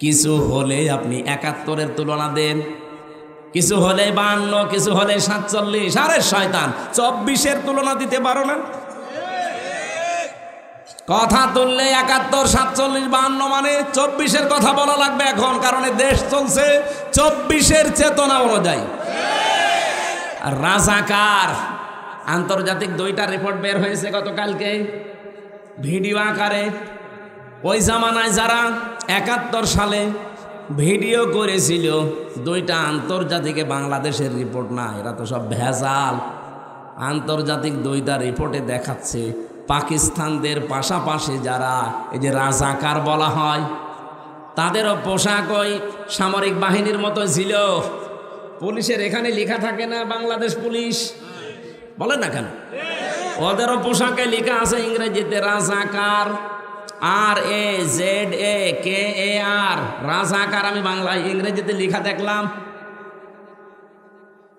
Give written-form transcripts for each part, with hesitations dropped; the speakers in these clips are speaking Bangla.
কিছু হলে আপনি ৭১-এর তুলনা দেন, কিছু হলে ৫২, কিছু হলে ৪৭। আরে শয়তান, ২৪-এর তুলনা দিতে পারো না? কথা তুললে ৭১, ৪৭, ৫২ মানে ২৪-এর কথা বলা লাগবে এখন, কারণ দেশ চলছে ২৪-এর চেতনা অনুযায়ী। আর রাজাকার আন্তর্জাতিক ২টা রিপোর্ট বের হয়েছে গতকালকে ভিডিও আকারে। ওই জামানায় যারা ৭১ সালে ভিডিও করেছিল, ২টা আন্তর্জাতিকে বাংলাদেশের রিপোর্ট না, এরা তো সব ভেজাল। আন্তর্জাতিক ২টা রিপোর্টে দেখাচ্ছে পাকিস্তানদের পাশাপাশি যারা এই যে রাজাকার বলা হয়, তাদেরও পোশাক ওই সামরিক বাহিনীর মতো ছিল। পুলিশের এখানে লেখা থাকে না বাংলাদেশ পুলিশ, বলেন না কেন? ওদেরও পোশাকে লেখা আছে ইংরেজিতে রাজাকার, RAZAKAR, রাজাকার। আমি বাংলায় ইংরেজিতে লেখা দেখলাম।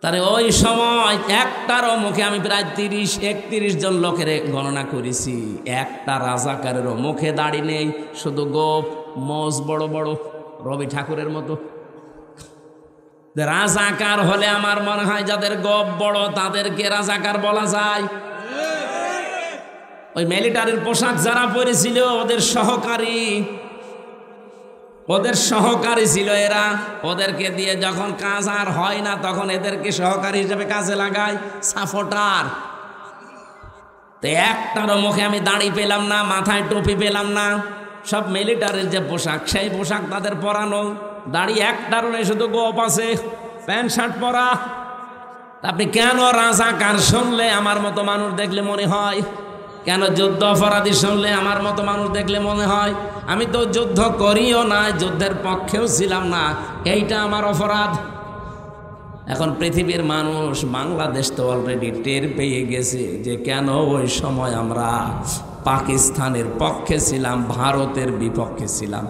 তাহলে ওই সময় একটারও মুখে আমি প্রায় ৩০-৩১ জন লোকের গণনা করেছি, একটা রাজাকারেরও মুখে দাড়ি নেই, শুধু গোপ মোজ বড় বড়, রবি ঠাকুরের মতো। রাজাকার হলে আমার মনে হয় যাদের গোপ বড় তাদেরকে রাজাকার বলা যায়। ওই মিলিটারির পোশাক যারা পরেছিল ওদের সহকারী ছিল এরা। ওদেরকে দিয়ে যখন কাজ আর হয় না তখন এদেরকে সহকারী হিসেবে কাজে লাগায়, সাপোর্টার। তো একটারও মুখে আমি দাড়ি পেলাম না, মাথায় টুপি পেলাম না। সব মিলিটারির যে পোশাক সেই পোশাক তাদের পরানো, দাড়ি একটারও নেই, শুধু গোপ আছে, প্যান্ট শার্ট পরা। আপনি কেন রাজাকার শুনলে আমার মতো মানুষ দেখলে মনে হয়? কেন যুদ্ধ অপরাধী শুনলে আমার মতো মানুষ দেখলে মনে হয়? আমি তো যুদ্ধ করিও না, যুদ্ধের পক্ষেও ছিলাম না, এইটা আমার অপরাধ। এখন পৃথিবীর মানুষ, বাংলাদেশ তো অলরেডি টের পেয়ে গেছে যে কেন ওই সময় আমরা পাকিস্তানের পক্ষে ছিলাম, ভারতের বিপক্ষে ছিলাম।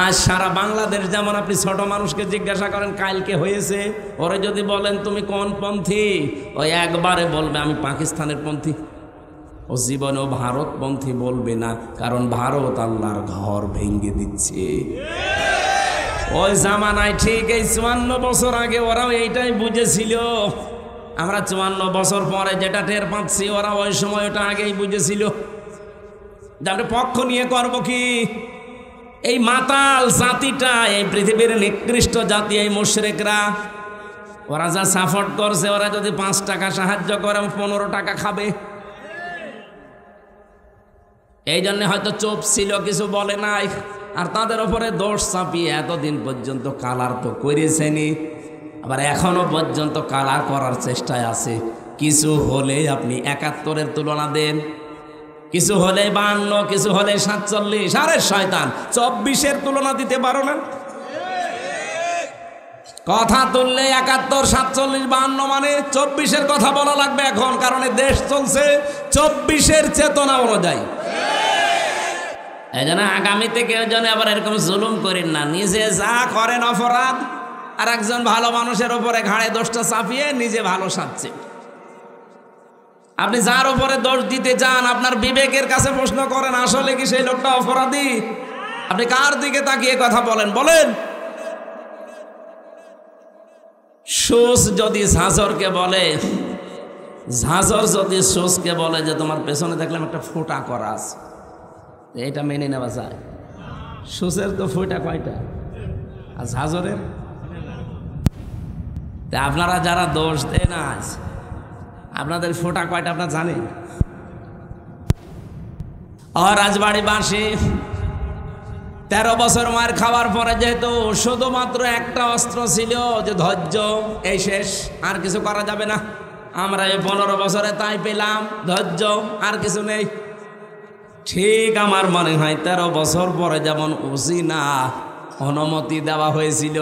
আজ সারা বাংলাদেশ যেমন আপনি ছোট মানুষকে জিজ্ঞাসা করেন কালকে হয়েছে, ওরে যদি বলেন তুমি কোন পন্থী, ওই একবারে বলবে আমি পাকিস্তানের পন্থী। ও জীবনেও ভারতপন্থী বলবে না, কারণ ভারত আল্লাহর ঘর ভেঙে দিচ্ছে। ওই জামানায় ঠিক এই ৫৪ বছর আগে ওরাও এইটাই বুঝেছিল। আমরা ৫৪ বছর পরে যেটা টের পাচ্ছি, ওরা ওই সময় ওটা আগেই বুঝেছিল। আমরা পক্ষ নিয়ে করবো কি? এই মাতাল জাতিটা, এই পৃথিবীর নিকৃষ্ট জাতি, এই মুশরিকরা, ওরা যা সাপোর্ট করছে, ওরা যদি ৫ টাকা সাহায্য করে ১৫ টাকা খাবে। এই জন্য হয়তো চুপ ছিল, কিছু বলে নাই। আর তাদের ওপরে দোষ চাপিয়ে এতদিন পর্যন্ত কালার তো করেছেনি, আবার এখনো পর্যন্ত কালার করার চেষ্টায় আছে। কিছু হলে আপনি ৭১-এর তুলনা দেন, কিছু হলে ৫২, কিছু হলে ৪৭। আরে শয়তান, ২৪-এর তুলনা দিতে পারো না? কথা তুললে ৭১, ৪৭, ৫২ মানে ২৪-এর কথা বলা লাগবে এখন, কারণ দেশ চলছে ২৪-এর চেতনা অনুযায়ী। এই জন্য আগামীতে কেউ যেন আবার এরকম জুলুম করেন না। নিজে যা করেন অপরাধ, আর একজন ভালো মানুষের উপরে ঘাড়ে দোষটা চাপিয়ে নিজে ভালো সাজছে। আপনি যার উপরে দোষ দিতে চান, আপনার বিবেকের কাছে প্রশ্ন করেন, আসলে কি সেই লোকটা অপরাধী? আপনি কার দিকে তাকিয়ে কথা বলেন? বলেন। সুস যদি ঝাঁঝরকে বলে, ঝাঁঝর যদি সুসকে বলে যে তোমার পেছনে দেখলাম একটা ফোঁটা করা আছে, এটা মেনে নেওয়া যায়? সুসের তো ফোঁটা কয়টা, আর ঝাঁঝরের? আপনারা যারা দোষ দেন আজ, আপনাদের ফোঁটা কয়টা আপনারা জানেন? আর রাজবাড়িবাসী ১৩ বছর মার খাওয়ার পরে যেহেতু শুধুমাত্র একটা অস্ত্র ছিল যে ধৈর্য, এই শেষ, আর কিছু করা যাবে না। আমরা এই ১৫ বছরে তাই পেলাম, ধৈর্য, আর কিছু নেই। ঠিক আমার মনে হয় ১৩ বছর পরে যেমন উসিনা অনুমতি দেওয়া হয়েছিল,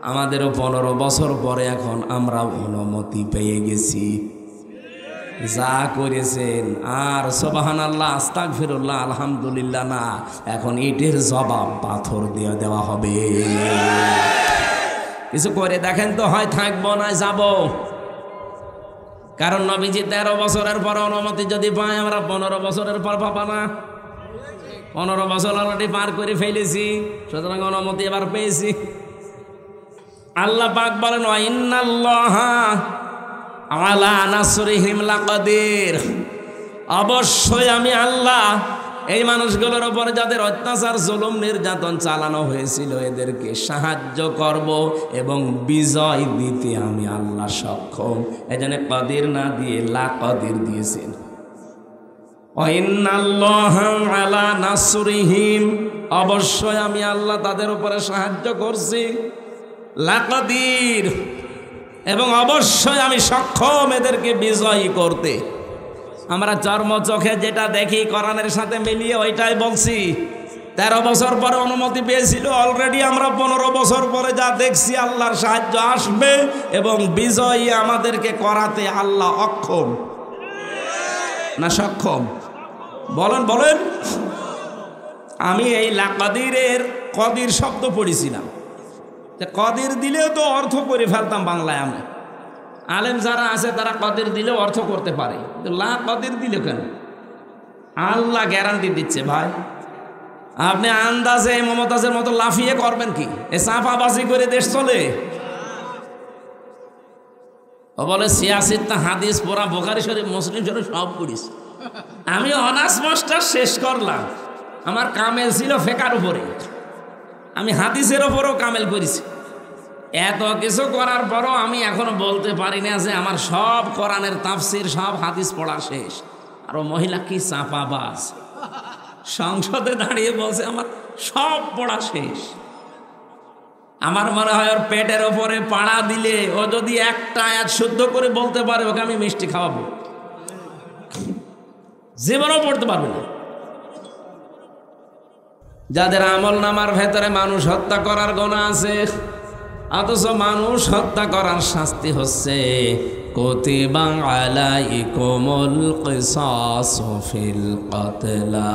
আমাদেরও ১৫ বছর পরে এখন আমরা অনুমতি পেয়ে গেছি। যা করেছেন আর সুবহানাল্লাহ, আস্তাগফিরুল্লাহ, আলহামদুলিল্লাহ না, এখন ইটের জবাব পাথর দিয়ে দেওয়া হবে। কিছু করে দেখেন তো, হয় থাকবো না যাব। কারণ নবীজি ১৩ বছরের পর অনুমতি যদি পায়, আমরা ১৫ বছরের পর পাবা না। 15 বছর অলরেডি পার করে ফেলেছি, সুতরাং অনুমতি এবার পেয়েছি। আল্লাহ পাক বলেন ওয়া ইন্নাল্লাহা আলা নাসরিহিম লাকাদির, অবশ্যই আমি আল্লাহ এই মানুষগুলোর উপরে যাদের অত্যাচার জুলুম নির্যাতন চালানো হয়েছিল এদেরকে সাহায্য করব এবং বিজয় দিতে আমি আল্লাহ সক্ষম। এজন্য কদির না দিয়ে লাকাদির দিয়েছেন। ওয়া ইন্নাল্লাহা আলা নাসরিহিম, অবশ্যই আমি আল্লাহ তাদের উপরে সাহায্য করছি, লাকাদির, এবং অবশ্যই আমি সক্ষম এদেরকে বিজয়ী করতে। আমরা চর্ম চোখে যেটা দেখি কোরআনের সাথে মিলিয়ে ওইটাই বলছি। 13 বছর পরে অনুমতি পেয়েছিল, অলরেডি আমরা 15 বছর পরে যা দেখছি আল্লাহর সাহায্য আসবে এবং বিজয়ী আমাদেরকে করাতে আল্লাহ অক্ষম না সক্ষম? বলেন বলেন। আমি এই লাকাদিরের কদির শব্দ পড়েছিলাম, কদির দিলেও তো অর্থ করে ফেলতাম বাংলায়। আমি আলেম যারা আছে তারা কদির দিলেও অর্থ করতে পারে, কিন্তু লা কদির দিলে কেন? আল্লাহ গ্যারান্টি দিচ্ছে ভাই, আপনি আন্দাজে মমতাজের মতো লাফিয়ে করবেন কি? এ চাপাবাজি করে দেশ চলে? ও বলে সিয়াসিত্তা হাদিস পড়া, বোখারি শরীফ মুসলিম শরীফ সব পড়িস। আমি অনার্স মাস্টার শেষ করলাম, আমার কামেল ছিল ফেকার উপরে, আমি হাদিসের ওপরও কামেল করেছি। এত কিছু করার পরও আমি এখনো বলতে পারি না যে আমার সব কোরআনের তাফসির সব হাদিস পড়া শেষ। আর ও মহিলা কি চাপাবাজ, সংসদে দাঁড়িয়ে বলছে আমার সব পড়া শেষ। আমার মনে হয় ওর পেটের ওপরে পাড়া দিলে ও যদি একটা আয়াত শুদ্ধ করে বলতে পারে ওকে আমি মিষ্টি খাওয়াবো, জীবনও পড়তে পারবে না। যাদের আমল নামার ভেতরে মানুষ হত্যা করার গুনাহ আছে, অথচ মানুষ হত্যা করার শাস্তি হচ্ছে কুতিবা আলাইকুমুল কিসাসু ফিল কতলা।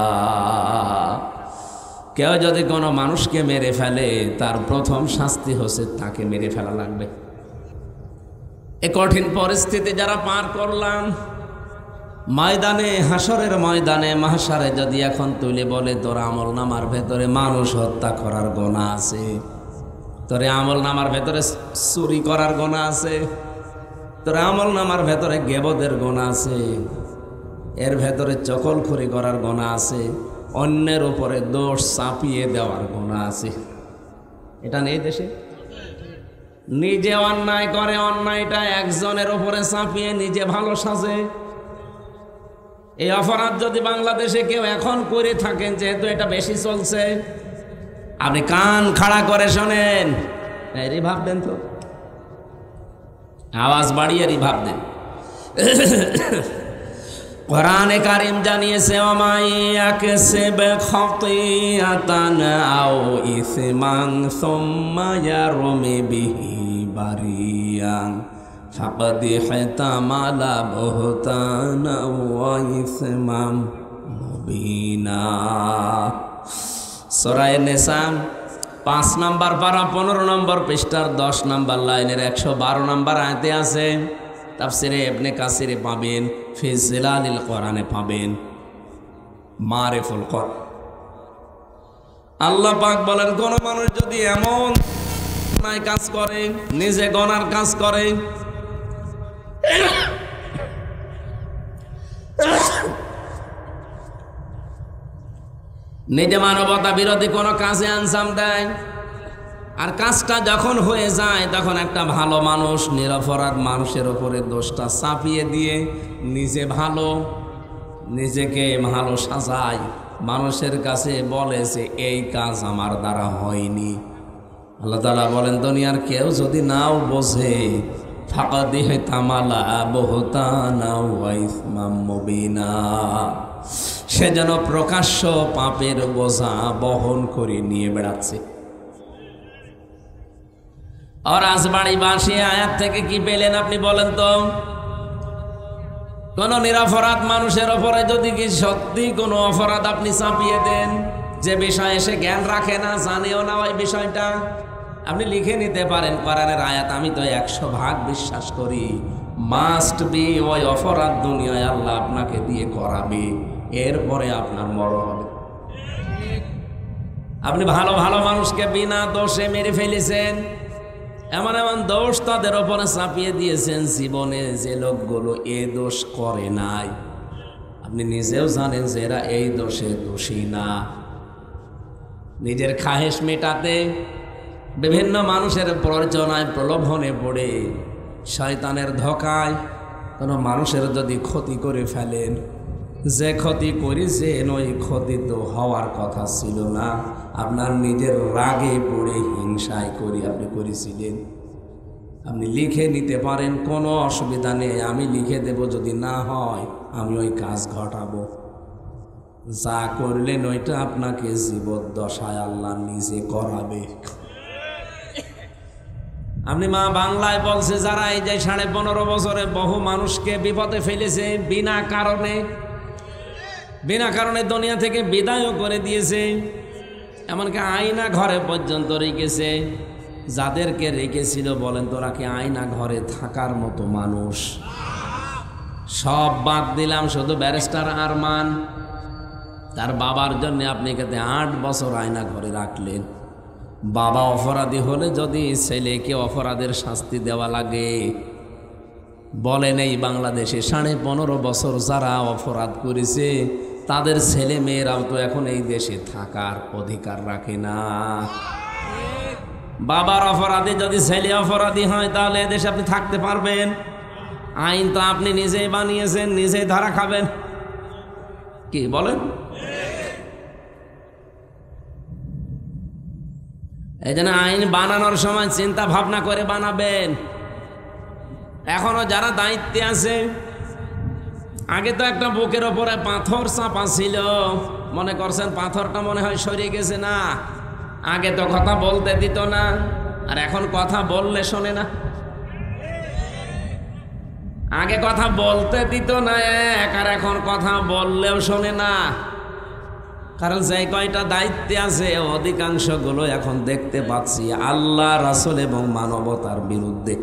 কেউ যদি কোনো মানুষকে মেরে ফেলে তার প্রথম শাস্তি হচ্ছে তাকে মেরে ফেলা লাগবে। এ কঠিন পরিস্থিতি যারা পার করলাম, ময়দানে হাসরের ময়দানে মাহশারে যদি এখন তুলে বলে তোর আমল নামার ভেতরে মানুষ হত্যা করার গুনাহ আছে, তোর আমল নামার ভেতরে চুরি করার গুনাহ আছে, তোর আমল নামার ভেতরে গেবদের গুনাহ আছে, এর ভেতরে চকলখুরি করার গুনাহ আছে, অন্যের উপরে দোষ চাপিয়ে দেওয়ার গুনাহ আছে, এটা নেই দেশে? নিজে অন্যায় করে, অন্যায়টা একজনের উপরে চাপিয়ে নিজে ভালো সাজে। এই অপরাধ যদি বাংলাদেশে কেউ এখন করে থাকেন, যেহেতু এটা বেশি চলছে, আপনি কান খাড়া করে শোনেন, রিভাব দেন তো, আওয়াজ বাড়িয়ে রিভাব দেন। কোরআনে কারিম জানিয়েছে ওমাই ইয়াকসিব খাতিয়াতান আও ইসমান সুম্মা ইয়ারমি বিহি বারিয়ান ফাকাদ ইহতামালা বুহতানা ওয়া ইসমান মুবিনা। সূরা নিসা 5 নম্বর পারা 15 নম্বর পৃষ্ঠার 10 নম্বর লাইনের 112 নম্বর আয়াতে আছে। তাফসিরে ইবনে কাসিরে পাবেন, ফি জিলালিল কোরআনে পাবেন, মারিফুল কোরআন। আল্লাহ পাক বলেন কোন মানুষ যদি এমন অন্যায় কাজ করে, নিজে গুনার কাজ করে, নিজে মানবতা বিরোধী কোনো কাজে আঞ্জাম দেয়, আর কাজটা যখন হয়ে যায় তখন একটা ভালো মানুষ নিরপরাধ মানুষের ওপরে দোষটা চাপিয়ে দিয়ে নিজে ভালো, নিজেকে ভালো সাজায়, মানুষের কাছে বলে যে এই কাজ আমার দ্বারা হয়নি। আল্লাহ তাআলা বলেন দুনিয়ার কেউ যদি নাও বোঝে ফাকাদ ইহতামালা বুহতানা ওয়া ইসমান মুবিনা, সে যেন প্রকাশ্য পাপের বোঝা বহন করে নিয়ে বেড়াচ্ছে। আর রাজবাড়ি বাসী আয়াত থেকে কি পেলেন আপনি বলেন তো? কোন নিরপরাধ মানুষের ওপরে যদি কি সত্যি কোনো অপরাধ আপনি চাপিয়ে দেন, যে বিষয়ে সে জ্ঞান রাখে না, জানেও না ওই বিষয়টা, আপনি লিখে নিতে পারেন কোরআনের আয়াত, আমি তো 100% বিশ্বাস করি মাস্ট বি ওই অপরাধ দুনিয়ায় আল্লাহ আপনাকে দিয়ে করাবে, এরপরে আপনার মরণ হবে। আপনি ভালো ভালো মানুষকে বিনা দোষে মেরে ফেলেছেন, এমন এমন দোষ তাদের ওপরে চাপিয়ে দিয়েছেন জীবনে যে লোকগুলো এ দোষ করে নাই। আপনি নিজেও জানেন যে এরা এই দোষে দোষী না। নিজের খাহেশ মেটাতে বিভিন্ন মানুষের প্ররোচনায় প্রলোভনে পড়ে শয়তানের ধোঁকায় কোনো মানুষের যদি ক্ষতি করে ফেলেন, যে ক্ষতি করেছেন ওই ক্ষতি তো হওয়ার কথা ছিল না, আপনার নিজের রাগে পড়ে হিংসায় করে আপনি করেছিলেন। আপনি লিখে নিতে পারেন, কোনো অসুবিধা নেই, আমি লিখে দেব, যদি না হয় আমি ওই কাজ ঘটাবো। যা করলেন ওইটা আপনাকে জীবদ্দশায় আল্লাহ নিজে করাবে। আপনি মা বাংলায় বলছে যারা এই যে 15.5 বছরে বহু মানুষকে বিপদে ফেলেছে, বিনা কারণে দুনিয়া থেকে বিদায়ও করে দিয়েছে, এমনকি আয়না ঘরে পর্যন্ত রেখেছে। যাদেরকে রেখেছিল বলেন তোরা কি আয়না ঘরে থাকার মতো মানুষ? সব বাদ দিলাম, শুধু ব্যারিস্টার আরমান, তার বাবার জন্য আপনি কাছে 8 বছর আয়না ঘরে রাখলেন। বাবা অপরাধী হলে যদি ছেলেকে অপরাধের শাস্তি দেওয়া লাগে, বলেন এই বাংলাদেশে 15.5 বছর যারা অপরাধ করেছে তাদের ছেলে মেয়েরাও তো এখন এই দেশে থাকার অধিকার রাখে না। বাবার অপরাধী যদি ছেলে অপরাধী হয় তাহলে এদেশে আপনি থাকতে পারবেন? আইন তো আপনি নিজেই বানিয়েছেন, নিজেই ধরা খাবেন। কি বলেন? এই জন্য আইন বানানোর সময় চিন্তা ভাবনা করে বানাবেন। এখনো যারা দায়িত্বে আছে, আগে তো একটা বুকের ওপরে পাথর চাপা ছিল, মনে করছেন পাথরটা মনে হয় সরিয়ে গেছে? না, আগে তো কথা বলতে দিত না, আর এখন কথা বললে শোনে না। আগে কথা বলতে দিত না আর এখন কথা বললেও শোনে না। কারণ যে কয়টা দায়িত্বে আছে অধিকাংশ গুলো এখন দেখতে পাচ্ছি আল্লাহ, রাসূল এবং মানবতার বিরুদ্ধে।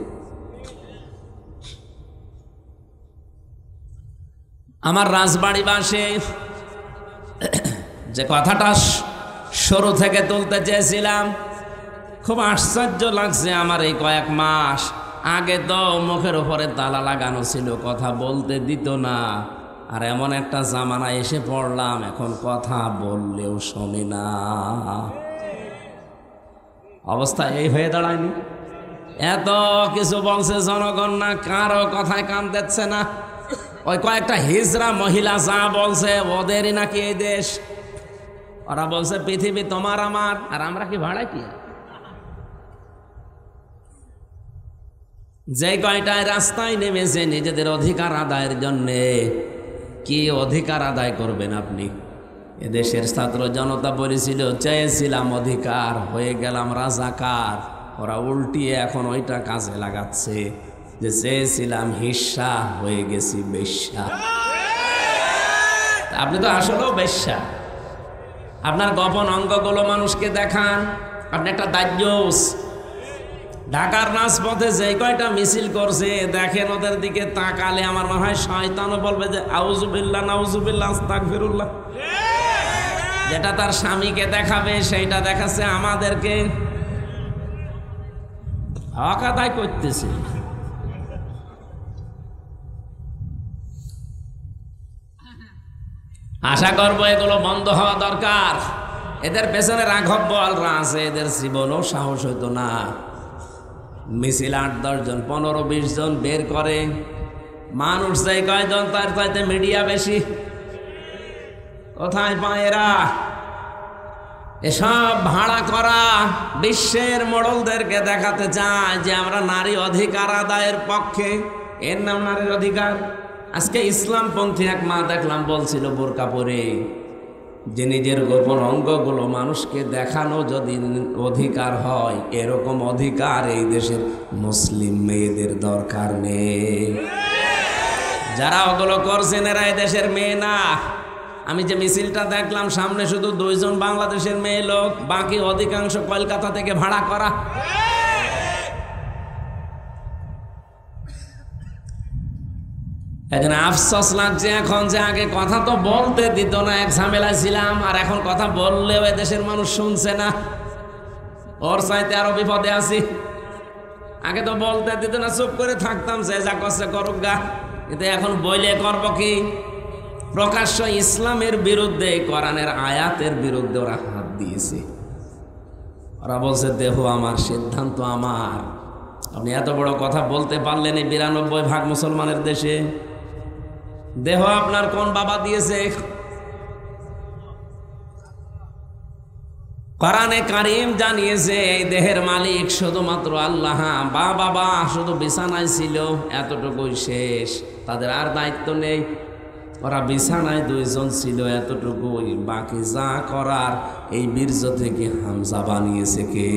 আমার রাজবাড়িবাসী যে কথাটা শুরু থেকে তুলতে চেয়েছিলাম, খুব আশ্চর্য লাগছে আমার এই কয়েক মাস আগে তো মুখের উপরে তালা লাগানো ছিল, কথা বলতে দিত না, আর এমন একটা জামানা এসে পড়লাম এখন কথা বললেও শোনে না। অবস্থা এই হয়ে দাঁড়ায়নি? এত কিছু বলছে জনগণ, না কারো কথায় কান দিচ্ছে না। ওই কয়েকটা হিজড়া মহিলা যা বলছে ওদেরই নাকি এই দেশ। ওরা বলছে পৃথিবী তোমার আমার, আর আমরা কি ভাড়া কি? যে কয়টায় রাস্তায় নেমেছে নিজেদের অধিকার আদায়ের জন্যে, কি অধিকার আদায় করবেন আপনি? এদেশের ছাত্র জনতা বলেছিল চেয়েছিলাম অধিকার, হয়ে গেলাম রাজাকার। ওরা উল্টিয়ে এখন ওইটা কাজে লাগাচ্ছে, যে চেয়েছিলাম হিস্সা, হয়ে গেছি বেশ্যা। আপনি তো আসলেও বেশ্যা। আপনার গোপন অঙ্গগুলো মানুষকে দেখান, আপনি একটা দাজ্জুস। ঢাকার রাজপথে যে কয়টা মিছিল করছে দেখেন, ওদের দিকে তাকালে আমার মনে হয় শয়তানও বলবে যে আউযুবিল্লাহ নাউযুবিল্লাহ আস্তাগফিরুল্লাহ। যেটা তার স্বামীকে দেখাবে সেইটা দেখাচ্ছে আমাদেরকে। হক আদায় করতেছে। আশা করবো এগুলো বন্ধ হওয়া দরকার। এদের পেছনে রাঘব বোয়ালরা আছে, এদের জীবনও সাহস হইতো না। মিছিল 8-10 জন 15-20 জন বের করে, মানুষ চাই কয়জন, তার চাইতে মিডিয়া বেশি। কোথায় পায় এরা? এসব ভাড়া করা বিশ্বের মোড়লদেরকে দেখাতে চায় যে আমরা নারী অধিকার আদায়ের পক্ষে। এর নাম নারীর অধিকার। আজকে ইসলামপন্থী এক মা দেখলাম বলছিল বোরকা পরে যে নিজের গোপন অঙ্গগুলো মানুষকে দেখানো যদি অধিকার হয়, এরকম অধিকার এই দেশের মুসলিম মেয়েদের দরকার নেই। যারা ওগুলো করছেন এরা এই দেশের মেয়ে না। আমি যে মিছিলটা দেখলাম সামনে শুধু 2 জন বাংলাদেশের মেয়ে লোক, বাকি অধিকাংশ কলকাতা থেকে ভাড়া করা। এজন্য আফসোস লাগছে এখন যে আগে কথা তো বলতে দিত না, এক ঝামেলায় ছিলাম, আর এখন কথা বললেও এদেশের মানুষ শুনছে না, ওর চাইতে আরো বিপদে আছি। আগে তো বলতে দিত না, চুপ করে থাকতাম, যে যা করছে করুক গা। কিন্তু এখন বইলে করব কি? প্রকাশ্য ইসলামের বিরুদ্ধে, কোরআনের আয়াতের বিরুদ্ধে ওরা হাত দিয়েছে। ওরা বলছে দেহ আমার, সিদ্ধান্ত আমার। আপনি এত বড় কথা বলতে পারলেন এই 92% মুসলমানের দেশে? দেহ আপনার কোন বাবা দিয়েছে? কোরআনে কারীম জানিয়েছে এই দেহের মালিক শুধুমাত্র আল্লাহ। বাবা শুধু বিছানায় ছিল, এতটুকুই শেষ, তাদের আর দায়িত্ব নেই। ওরা বিছানায় 2 জন ছিল, এতটুকুই। বাকি যা করার এই বীর্য থেকে হামজা বানিয়েছে কে?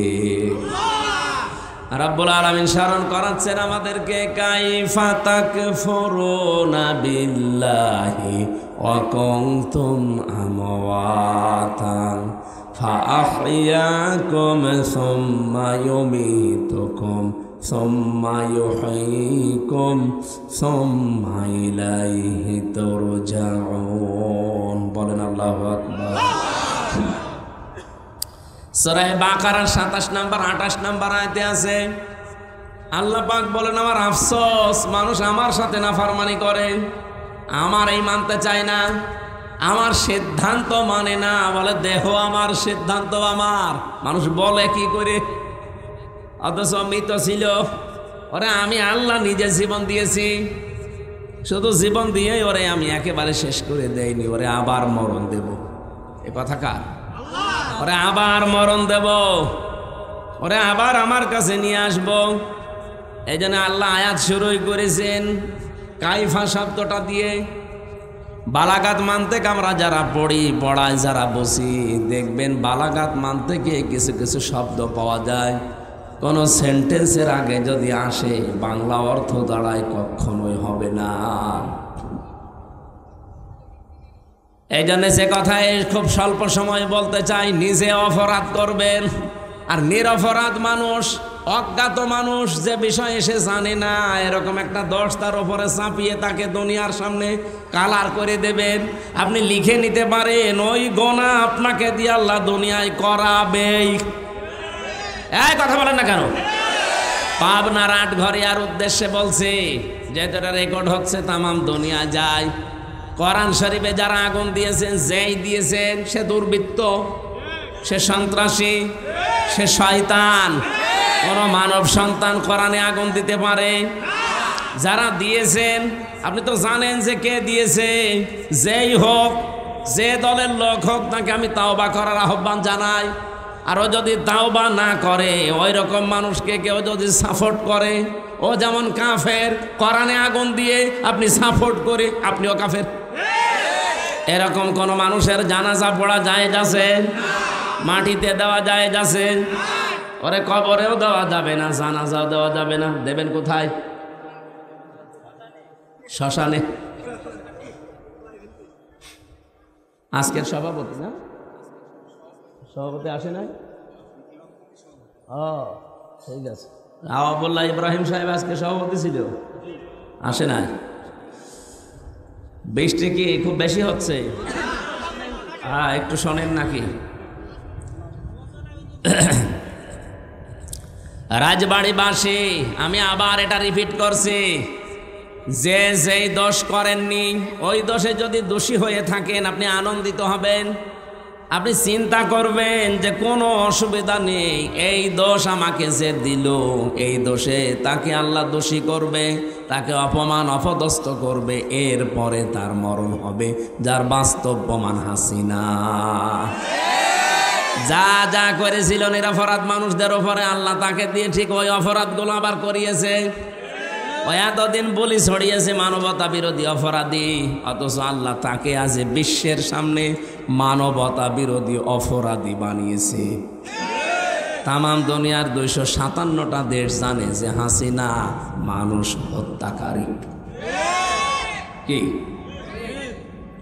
রাব্বুল আলামিন স্মরণ করাচ্ছেন আমাদেরকে, কাইফা তাকফুরুনা বিল্লাহি ওয়া কুনতুম আমওয়াতান ফাআহইয়াকুম সুম্মা ইউমীতুকুম সুম্মা ইউহয়ীকুম সুম্মা ইলাইহি তুরজাউন। বলেন আল্লাহু আকবার। সূরা বাকারার 27 নম্বর 28 নম্বর আয়াতে আছে, আল্লাহ পাক বলেন আমার আফসোস, মানুষ আমার সাথে নাফরমানি করে, আমার এই মানতে চায় না, আমার সিদ্ধান্ত মানে না, বলে দেহ আমার, সিদ্ধান্ত আমার। মানুষ বলে কি করে? অথচ মৃত ছিল। ওরে আমি আল্লাহ নিজে জীবন দিয়েছি, শুধু জীবন দিয়ে ওরে আমি একেবারে শেষ করে দেইনি, ওরে আবার মরণ দেব। এ কথা কার? ওরে আবার মরণ দেব, ওরে আবার আমার কাছে নিয়ে আসব। এই জন্য আল্লাহ আয়াত শুরুই করেছেন কাইফা শব্দটা দিয়ে। বালাগাত মানতে আমরা যারা পড়ি, পড়ায় যারা বসি, দেখবেন বালাগাত মানতে গিয়ে কিছু কিছু শব্দ পাওয়া যায়, কোনো সেন্টেন্সের আগে যদি আসে বাংলা অর্থ দাঁড়ায় কখনোই হবে না। এই জন্য সে কথায় খুব স্বল্প সময় বলতে চাই, নিজে অপরাধ করবেন। আর নিরপরাধ মানুষ, অজ্ঞাত মানুষ, যে বিষয় সে জানে না, এরকম একটা দোষ তার উপরে চাপিয়ে তাকে দুনিয়ার সামনে কালার করে দেবেন। আপনি লিখে নিতে পারেন ওই গোনা আপনাকে দিয়ে আল্লাহ দুনিয়ায় করাবেই। এই কথা বলেন না কেন? পাবনার আটঘরিয়ার উদ্দেশ্যে বলছি, যেহেতু এটা রেকর্ড হচ্ছে তামাম দুনিয়া যায়। কোরআন শরীফে যারা আগুন দিয়েছেন, যেই দিয়েছেন সে দুর্বৃত্ত, সে সন্ত্রাসী, সে শয়তান। কোন মানব সন্তান কোরআনে আগুন দিতে পারে? যারা দিয়েছেন আপনি তো জানেন যে কে দিয়েছে। যেই হোক, যে দলের লোক হোক, তাকে আমি তাওবা করার আহ্বান জানাই। আর ও যদি তাওবা না করে, ওই রকম মানুষকে কেউ যদি সাপোর্ট করে, ও যেমন কাফের, কোরআনে আগুন দিয়ে আপনি সাপোর্ট করে আপনিও কাফের। এরকম কোন মানুষের জানাজা পড়া জায়েজ আছে? মাটিতে দেওয়া জায়েজ আছে? ওরে কবরেও দেওয়া যাবে না, জানাজাও দেওয়া যাবে না। দেবেন কোথায়? শ্মশানে। আজকের সভাপতি না, সভাপতি আসে নাই? ও ঠিক আছে। আওয়াবুল্লাহ ইব্রাহিম সাহেব আজকে সভাপতি ছিল, আসে নাই। বৃষ্টি কি খুব বেশি হচ্ছে? হ্যাঁ, একটু শোনেন নাকি? রাজবাড়িবাসী, আমি আবার এটা রিপিট করছি, যে যেই দোষ করেননি ওই দোষে যদি দোষী হয়ে থাকেন আপনি আনন্দিত হবেন। আপনি চিন্তা করবেন যে কোনো অসুবিধা নেই, এই দোষ আমাকে যে দিল, এই দোষে তাকে আল্লাহ দোষী করবে, তাকে অপমান অপদস্থ করবে, এরপরে তার মরণ হবে, যার বাস্তব প্রমাণ হাসিনা। যা যা করেছিল নিরপরাধ মানুষদের উপরে, আল্লাহ তাকে দিয়ে ঠিক ওই অপরাধগুলো আবার করিয়েছে। ওই এতদিন বলি ছড়িয়েছে মানবতা বিরোধী অপরাধী, অথচ আল্লাহ তাকে আজ বিশ্বের সামনে মানবতা বিরোধী অপরাধী বানিয়েছে। তামাম দুনিয়ার 257টা দেশ জানে যে হাসিনা মানুষ হত্যাকারী। কি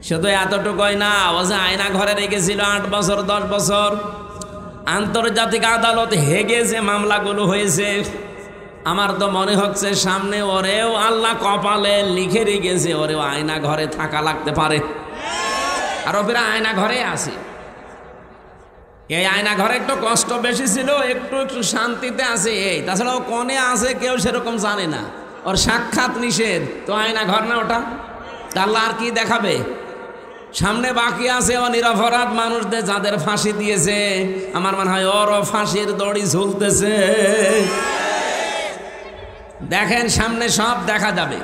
শুধু এতটুকুই না, ও যে আয়না ঘরে রেখেছিল 8 বছর 10 বছর, আন্তর্জাতিক আদালত হেগে যে মামলাগুলো হয়েছে, আমার তো মনে হচ্ছে সামনে ওরেও আল্লাহ কপালে লিখে রেখেছে, ওরেও আয়না ঘরে থাকা লাগতে পারে। আর ও ফেরা আয়না ঘরে আছে। এই আয়না ঘরে একটু কষ্ট বেশি ছিল, একটু একটু শান্তিতে আছে এই। তাছাড়া ও কোনে আছে কেউ সেরকম জানে না, ওর সাক্ষাৎ নিষেধ। তো আয়না ঘর না ওটা, আল্লাহ আর কি দেখাবে? সামনে বাকি আছে ও নিরপরাধ মানুষদের যাদের ফাঁসি দিয়েছে, আমার মনে হয় ওরও ফাঁসির দড়ি ঝুলতেছে। দেখেন সামনে সব দেখা যাবে।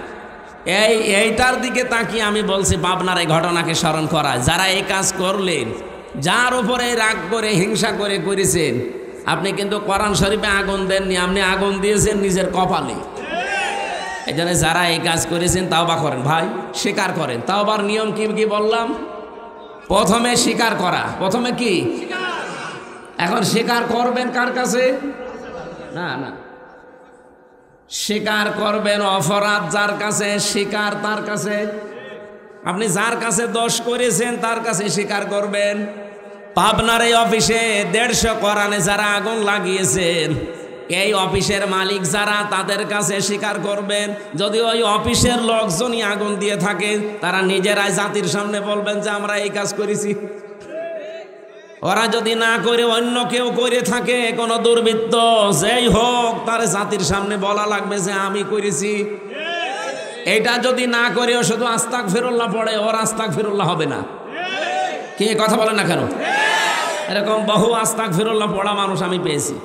এইটার দিকে তাকিয়ে আমি বলছি পাবনার এই ঘটনাকে স্মরণ করায়। যারা এই কাজ করলেন, যার উপরে রাগ করে হিংসা করে করেছেন, আপনি কিন্তু কোরআন শরীফে আগুন দেননি, আপনি আগুন দিয়েছেন নিজের কপালে। এই জন্য যারা এই কাজ করেছেন তাওবা করেন ভাই, স্বীকার করেন। তাওবার নিয়ম কি কি বললাম? প্রথমে স্বীকার করা। প্রথমে কি? এখন স্বীকার করবেন কার কাছে? না না, স্বীকার করবেন অপরাধ যার কাছে, স্বীকার তার কাছে। আপনি যার কাছে দোষ করেছেন তার কাছে স্বীকার করবেন। পাবনার এই অফিসে 150 কোরআনে যারা আগুন লাগিয়েছেন, এই অফিসের মালিক যারা, তাদের কাছে স্বীকার করবেন। যদি ওই অফিসের লোকজনই আগুন দিয়ে থাকে, তারা নিজেরাই জাতির সামনে বলবেন যে আমরা এই কাজ করেছি। ওরা যদি না করে অন্য কেউ করে থাকে, কোনো দুর্বৃত্ত যেই হোক, তার জাতির সামনে বলা লাগবে যে আমি করেছি। এটা যদি না করে ও শুধু আস্তাগফিরুল্লাহ পড়ে, ওর আস্তাগফিরুল্লাহ হবে না। কে কথা বলে না কেন? এরকম বহু আস্তাগফিরুল্লাহ পড়া মানুষ আমি পেয়েছি।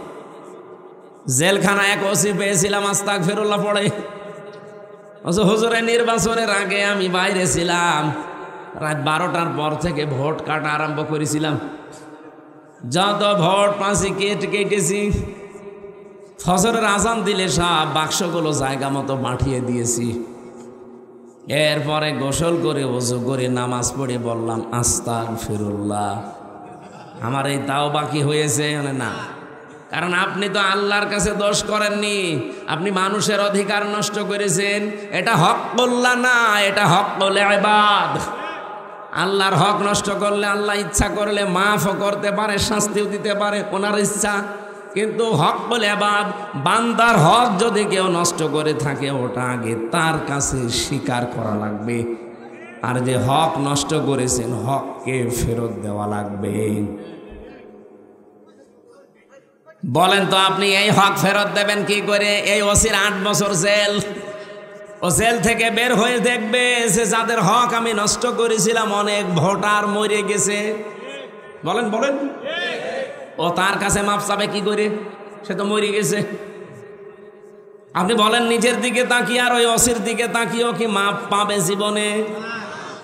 জেলখানা এক ওসি পেয়েছিলাম আস্তাগফিরুল্লাহ পড়ে। হুজুরের নির্বাচনের আগে আমি বাইরে ছিলাম, রাত 12টার পর থেকে ভোট কাটা আরম্ভ করেছিলাম। যত ভোট পাঁচি কেটেছি, ফজরের আজান দিলে সব বাক্সগুলো জায়গা মতো পাঠিয়ে দিয়েছি। এরপরে গোসল করে ওযু করে নামাজ পড়ে বললাম আস্তাগফিরুল্লাহ। আমার এই তাও বাকি হয়েছে না, কারণ আপনি তো আল্লাহর কাছে দোষ করেননি, আপনি মানুষের অধিকার নষ্ট করেছেন। এটা হকুল্লাহ না, এটা হকুল ইবাদ। আল্লাহর হক নষ্ট করলে আল্লাহ ইচ্ছা করলে মাফও করতে পারে, শাস্তিও দিতে পারে, ওনার ইচ্ছা। কিন্তু হকুল ইবাদ, বান্দার হক যদি কেউ নষ্ট করে থাকে, ওটা আগে তার কাছে স্বীকার করা লাগবে। আর যে হক নষ্ট করেছেন, হককে ফেরত দেওয়া লাগবে। বলেন তো আপনি এই হক ফেরত দেবেন কি করে? এই ওসির 8 বছর জেল। ও জেল থেকে বের হয়ে দেখবে যে যাদের হক আমি নষ্ট করেছিলাম, অনেক ভোটার মরে গেছে। বলেন বলেন, ও তার কাছে মাপ চাবে কি করে? সে তো মরে গেছে। আপনি বলেন নিজের দিকে তাকিয়ে আর ওই ওসির দিকে তাকিয়েও কি মাপ পাবে জীবনে?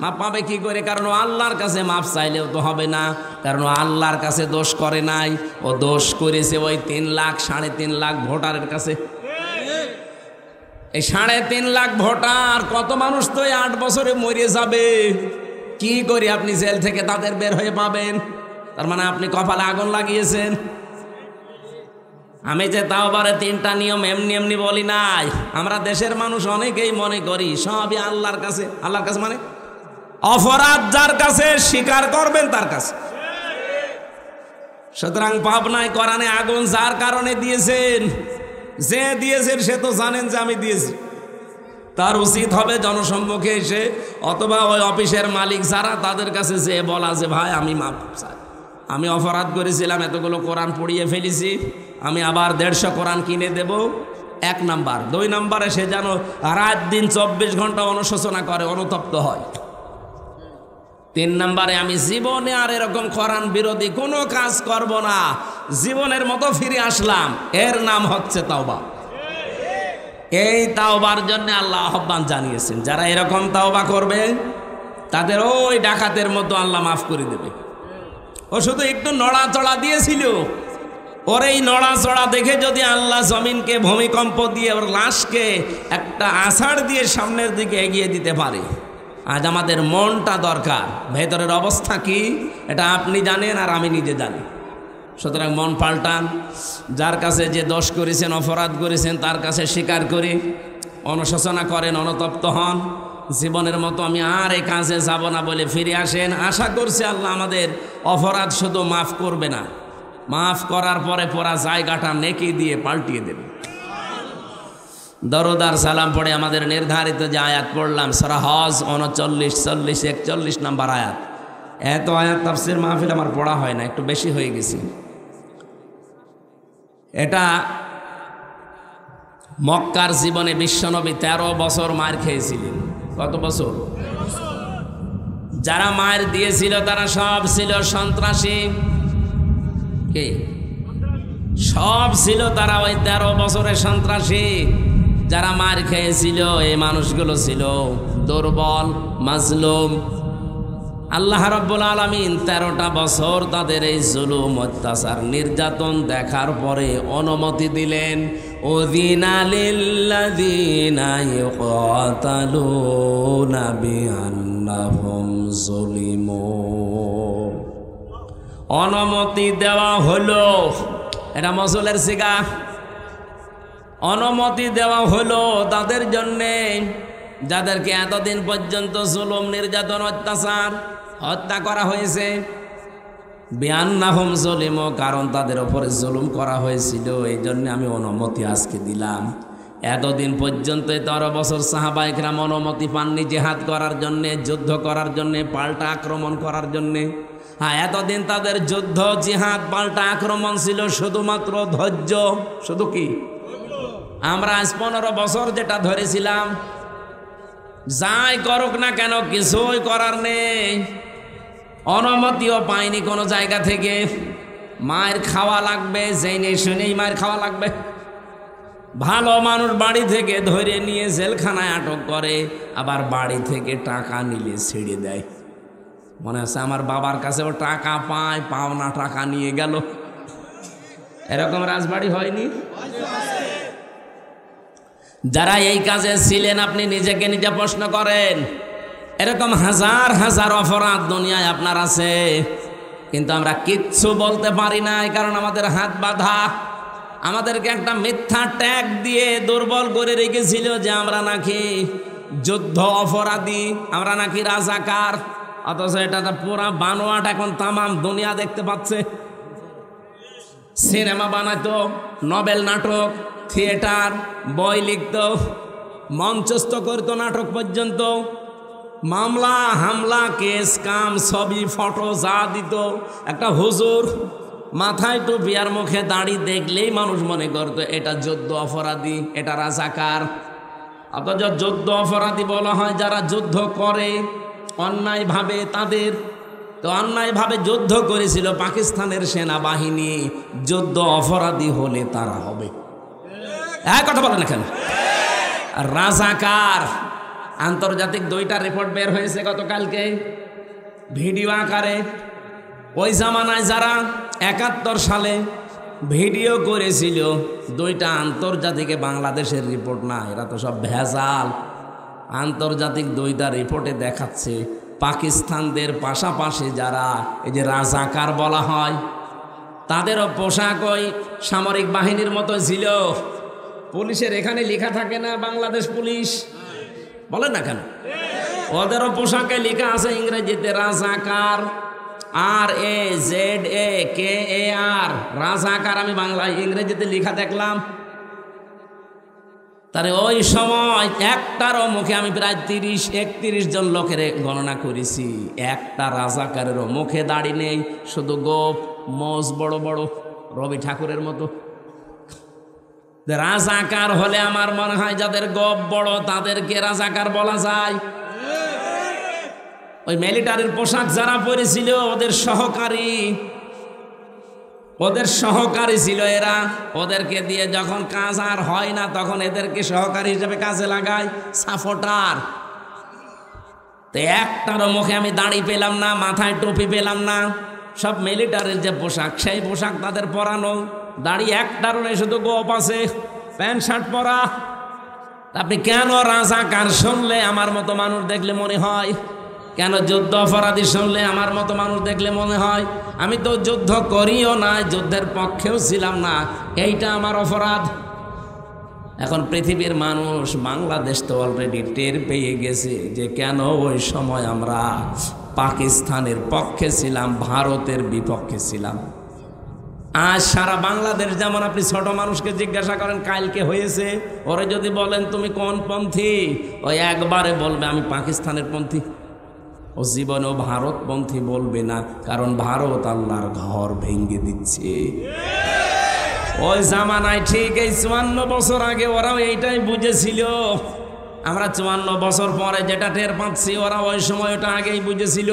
মাপ পাবে কি করে? কারণ ও আল্লাহর কাছে মাপ চাইলেও তো হবে না, কারণ ও আল্লাহর কাছে দোষ করে নাই, ও দোষ করেছে ওই 3 লাখ 3.5 লাখ ভোটারের কাছে। এই 3.5 লাখ ভোটার, কত মানুষ তো 8 বছরে মরে যাবে। কি করি আপনি জেল থেকে তাদের বের হয়ে পাবেন? তার মানে আপনি কপালে আগুন লাগিয়েছেন। আমি যে তাওবারে 3টা নিয়ম এমনি এমনি বলি নাই। আমরা দেশের মানুষ অনেকেই মনে করি সবই আল্লাহর কাছে। আল্লাহর কাছে মানে অপরাধ যার কাছে, স্বীকার করবেন তার কাছে। সুতরাং পাবনায় কোরআনে আগুন যার কারণে দিয়েছেন, যে দিয়েছেন সে তো জানেন যে আমি দিয়েছি। তার উচিত হবে জনসম্মুখে এসে অথবা ওই অফিসের মালিক যারা, তাদের কাছে যে বলা যে ভাই আমি মাপ চাই, আমি অপরাধ করেছিলাম, এতগুলো কোরআন পড়িয়ে ফেলেছি, আমি আবার 150 কোরআন কিনে দেব। 1 নাম্বার। 2 নাম্বারে সে যেন রাত দিন 24 ঘন্টা অনুশোচনা করে, অনুতপ্ত হয়। 3 নাম্বারে আমি জীবনে আর এরকম কোরআন বিরোধী কোনো কাজ করব না, জীবনের মতো ফিরে আসলাম। এর নাম হচ্ছে তাওবা। এই তাওবার জন্য আল্লাহ আহ্বান জানিয়েছেন, যারা এরকম তাওবা করবে তাদের ওই ডাকাতের মতো আল্লাহ মাফ করে দেবে। ও শুধু একটু নড়াচড়া দিয়েছিল, ওর এই নড়াচড়া দেখে যদি আল্লাহ জমিনকে ভূমিকম্প দিয়ে ওর লাশকে একটা আষাঢ় দিয়ে সামনের দিকে এগিয়ে দিতে পারে। আজ আমাদের মনটা দরকার, ভেতরের অবস্থা কি এটা আপনি জানেন আর আমি নিজে জানি। সুতরাং মন পাল্টান, যার কাছে যে দোষ করেছেন, অপরাধ করেছেন, তার কাছে স্বীকার করে অনুশোচনা করেন, অনুতপ্ত হন। জীবনের মতো আমি আর এই কাজে যাব না বলে ফিরে আসেন। আশা করছি আল্লাহ আমাদের অপরাধ শুধু মাফ করবে না, মাফ করার পরে পড়া জায়গাটা নেকি দিয়ে পাল্টিয়ে দেবে। দরুদ আর সালাম পড়ে আমাদের নির্ধারিত যে আয়াত পড়লাম সূরা হজ 39, 40, 41 নম্বর আয়াত। এত আয়াত তাফসীর মাহফিল আমার পড়া হয় না, একটু বেশি হয়ে গেছে। এটা মক্কার জীবনে বিশ্বনবী 13 বছর মার খেয়েছিলেন। কত বছর? যারা মার দিয়েছিল তারা সব ছিল সন্ত্রাসী। কে? সব ছিল তারা ওই 13 বছরের সন্ত্রাসী। যারা মার খেয়েছিল এই মানুষগুলো ছিল দুর্বল, মাজলুম। আল্লাহ রাব্বুল আলামিন 13টা বছর তাদের এই জুলুম, অত্যাচার, নির্যাতন দেখার পরে অনুমতি দিলেন, উযিনা লিল্লাযীনা ইউকাতালুনা বিআন্নাহুম যুলিমু। অনুমতি দেওয়া হলো, এটা মসুলের সিগা। অনুমতি দেওয়া হলো তাদের জন্যে যাদেরকে এতদিন পর্যন্ত জুলুম, নির্যাতন, অত্যাচার, হত্যা করা হয়েছে। বিআন্নাহুম যুলিমু, কারণ তাদের উপরে জুলুম করা হয়েছিল, এই জন্য আমি অনুমতি আজকে দিলাম। এতদিন পর্যন্ত 13 বছর সাহাবায়ে কেরাম অনুমতি পাননি জিহাদ করার জন্যে, যুদ্ধ করার জন্যে, পাল্টা আক্রমণ করার জন্যে। হ্যাঁ, এতদিন তাদের যুদ্ধ, জিহাদ, পাল্টা আক্রমণ ছিল শুধুমাত্র ধৈর্য। শুধু কি? আমরা আজ 15 বছর যেটা ধরেছিলাম, যাই করুক না কেন কিছুই করার নেই। অনুমতিও পাইনি কোনো জায়গা থেকে। মায়ের খাওয়া লাগবে, জেনে শুনেই মায়ের খাওয়া লাগবে। ভালো মানুষ বাড়ি থেকে ধরে নিয়ে জেলখানায় আটক করে, আবার বাড়ি থেকে টাকা নিলে ছেড়ে দেয়। মনে আছে আমার বাবার কাছেও টাকা পায়, পাওনা টাকা নিয়ে গেল। এরকম রাজবাড়ি হয়নি? যারা এই কাজে ছিলেন আপনি নিজেকে নিজে প্রশ্ন করেন। এরকম হাজার হাজার অপরাধ দুনিয়ায় আপনার আছে, কিন্তু আমরা কিচ্ছু বলতে পারি না, কারণ আমাদের হাত বাঁধা। আমাদেরকে একটা মিথ্যা ট্যাগ দিয়ে দুর্বল করে রেখেছিল যে আমরা নাকি যুদ্ধ অপরাধী, আমরা নাকি রাজাকার। অথচ এটা পুরা বানোয়াট, এখন তামাম দুনিয়া দেখতে পাচ্ছে। সিনেমা বানাতো, নভেল, নাটক, থিয়েটার, বই লিখত, মঞ্চস্থ করতো, নাটক পর্যন্ত, মামলা হামলা, কেস কাম, ছবি, ফটো যা দিত। একটা হুজুর মাথায় টুপি আর মুখে দাড়ি দেখলেই মানুষ মনে করতো এটা যুদ্ধ অপরাধী, এটা রাজাকার। অথচ যুদ্ধ অপরাধী বলা হয় যারা যুদ্ধ করে অন্যায়ভাবে তাদের। তো অন্যায়ভাবে যুদ্ধ করেছিল পাকিস্তানের সেনাবাহিনী, যুদ্ধ অপরাধী হলে তারা হবে। এক কথা বলেন এখানে। রাজাকার আন্তর্জাতিক 2টা রিপোর্ট বের হয়েছে গতকালকে ভিডিও আকারে। ওই জামানায় যারা 71 সালে ভিডিও করেছিল, 2টা আন্তর্জাতিকে, বাংলাদেশের রিপোর্ট না, এরা তো সব ভেজাল। আন্তর্জাতিক 2টা রিপোর্টে দেখাচ্ছে পাকিস্তানদের পাশাপাশি যারা এই যে রাজাকার বলা হয়, তাদেরও পোশাক ওই সামরিক বাহিনীর মতো ছিল। পুলিশের এখানে লেখা থাকে না বাংলাদেশ পুলিশ, বলেন না কেন? ওদেরও পোশাকে লেখা আছে ইংরেজিতে রাজাকার, RAZAKAR, রাজাকার। আমি বাংলায় ইংরেজিতে লেখা দেখলাম। তারে ওই সময় একটারও মুখে, আমি প্রায় 30-31 জন লোকের গণনা করেছি, একটা রাজাকারেরও মুখে দাড়ি নেই, শুধু গোপ, মোজ বড় বড়, রবি ঠাকুরের মতো। রাজাকার হলে আমার মনে হয় যাদের গোপ বড় তাদেরকে রাজাকার বলা যায়। ওই মিলিটারির পোশাক যারা পরেছিল ওদের সহকারী ছিল এরা। ওদেরকে দিয়ে যখন কাজ আর হয় না তখন এদেরকে সহকারী হিসেবে কাজে লাগায়, সাপোর্টার। তো একটারও মুখে আমি দাড়ি পেলাম না, মাথায় টুপি পেলাম না। সব মিলিটারির যে পোশাক সেই পোশাক তাদের পরানো, দাড়ি একটারও নেই, শুধু গোপ আছে, প্যান্ট শার্ট পরা। আপনি কেন রাজাকার শুনলে আমার মতো মানুষ দেখলে মনে হয়? কেন যুদ্ধ অপরাধী শুনলে আমার মতো মানুষ দেখলে মনে হয়? আমি তো যুদ্ধ করিও না, যুদ্ধের পক্ষেও ছিলাম না, এইটা আমার অপরাধ। এখন পৃথিবীর মানুষ, বাংলাদেশ তো অলরেডি টের পেয়ে গেছে যে কেন ওই সময় আমরা পাকিস্তানের পক্ষে ছিলাম, ভারতের বিপক্ষে ছিলাম। আজ সারা বাংলাদেশ যেমন আপনি ছোট মানুষকে জিজ্ঞাসা করেন কালকে হয়েছে, ওরে যদি বলেন তুমি কোন পন্থী, ওই একবারে বলবে আমি পাকিস্তানের পন্থী। ও জীবনেও ভারতপন্থী বলবে না, কারণ ভারত আল্লাহর ঘর ভেঙে দিচ্ছে। ওই জামানায় ঠিক এই 54 বছর আগে ওরাও এইটাই বুঝেছিল। আমরা 54 বছর পরে যেটা টের পাচ্ছি, ওরা ওই সময় ওটা আগেই বুঝেছিল।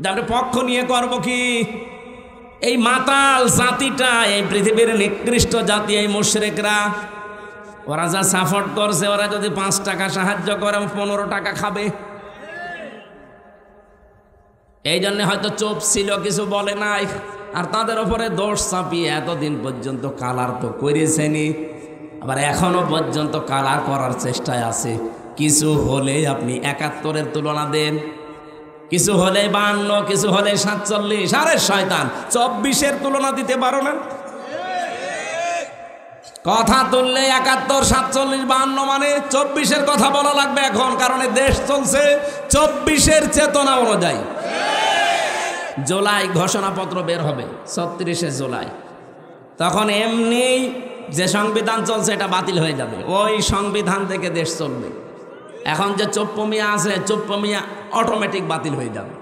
আমরা পক্ষ নিয়ে করব কি? এই মাতাল জাতিটা, এই পৃথিবীর নিকৃষ্ট জাতি, এই মুশরিকরা, ওরা যা সাপোর্ট করছে, ওরা যদি 5 টাকা সাহায্য করে 15 টাকা খাবে। এই জন্য হয়তো চুপ ছিল, কিছু বলে নাই। আর তাদের উপরে দোষ চাপিয়ে এতদিন পর্যন্ত কালার তো করেছেনি, আবার এখনো পর্যন্ত কালার করার চেষ্টায় আছে। কিছু হলে আপনি 71-এর তুলনা দেন, কিছু হলে 52, কিছু হলে 47। আরে শয়তান, 24-এর তুলনা দিতে পারো না? কথা তুললে 71, 47, 52 মানে 24-এর কথা বলা লাগবে এখন, কারণ দেশ চলছে 24-এর চেতনা অনুযায়ী। জুলাই ঘোষণাপত্র বের হবে 36শে জুলাই, তখন এমনি যে সংবিধান চলছে এটা বাতিল হয়ে যাবে, ওই সংবিধান থেকে দেশ চলবে। এখন যে চোপ্পমিয়া আছে, চোপ্পমিয়া অটোমেটিক বাতিল হয়ে যাবে,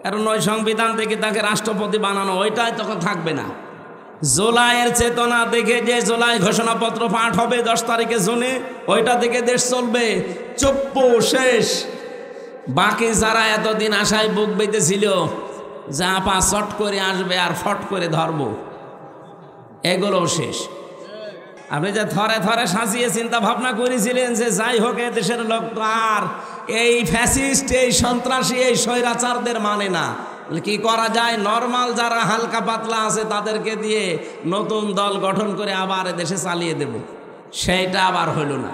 কারণ ওই সংবিধান থেকে তাকে রাষ্ট্রপতি বানানো, ওইটাই তখন থাকবে না। জুলাইয়ের চেতনা দেখে যে জুলাই ঘোষণাপত্র পাঠ হবে 10 তারিখে জুনে, ওইটা থেকে দেশ চলবে। চুপ্পু শেষ। বাকি যারা এতদিন আশায় বুক বেঁধেছিল যা পা চট করে আসবে আর ফট করে ধরবো, এগুলোও শেষ। আপনি যে থরে থরে সাজিয়ে চিন্তা ভাবনা করেছিলেন যে যাই হোক এ দেশের লোক তো আর এই ফ্যাসিস্ট, এই সন্ত্রাসী, এই স্বৈরাচারদের মানে না, কি করা যায়? নরমাল যারা হালকা পাতলা আছে তাদেরকে দিয়ে নতুন দল গঠন করে আবার দেশে চালিয়ে দেব, সেইটা আবার হইল না।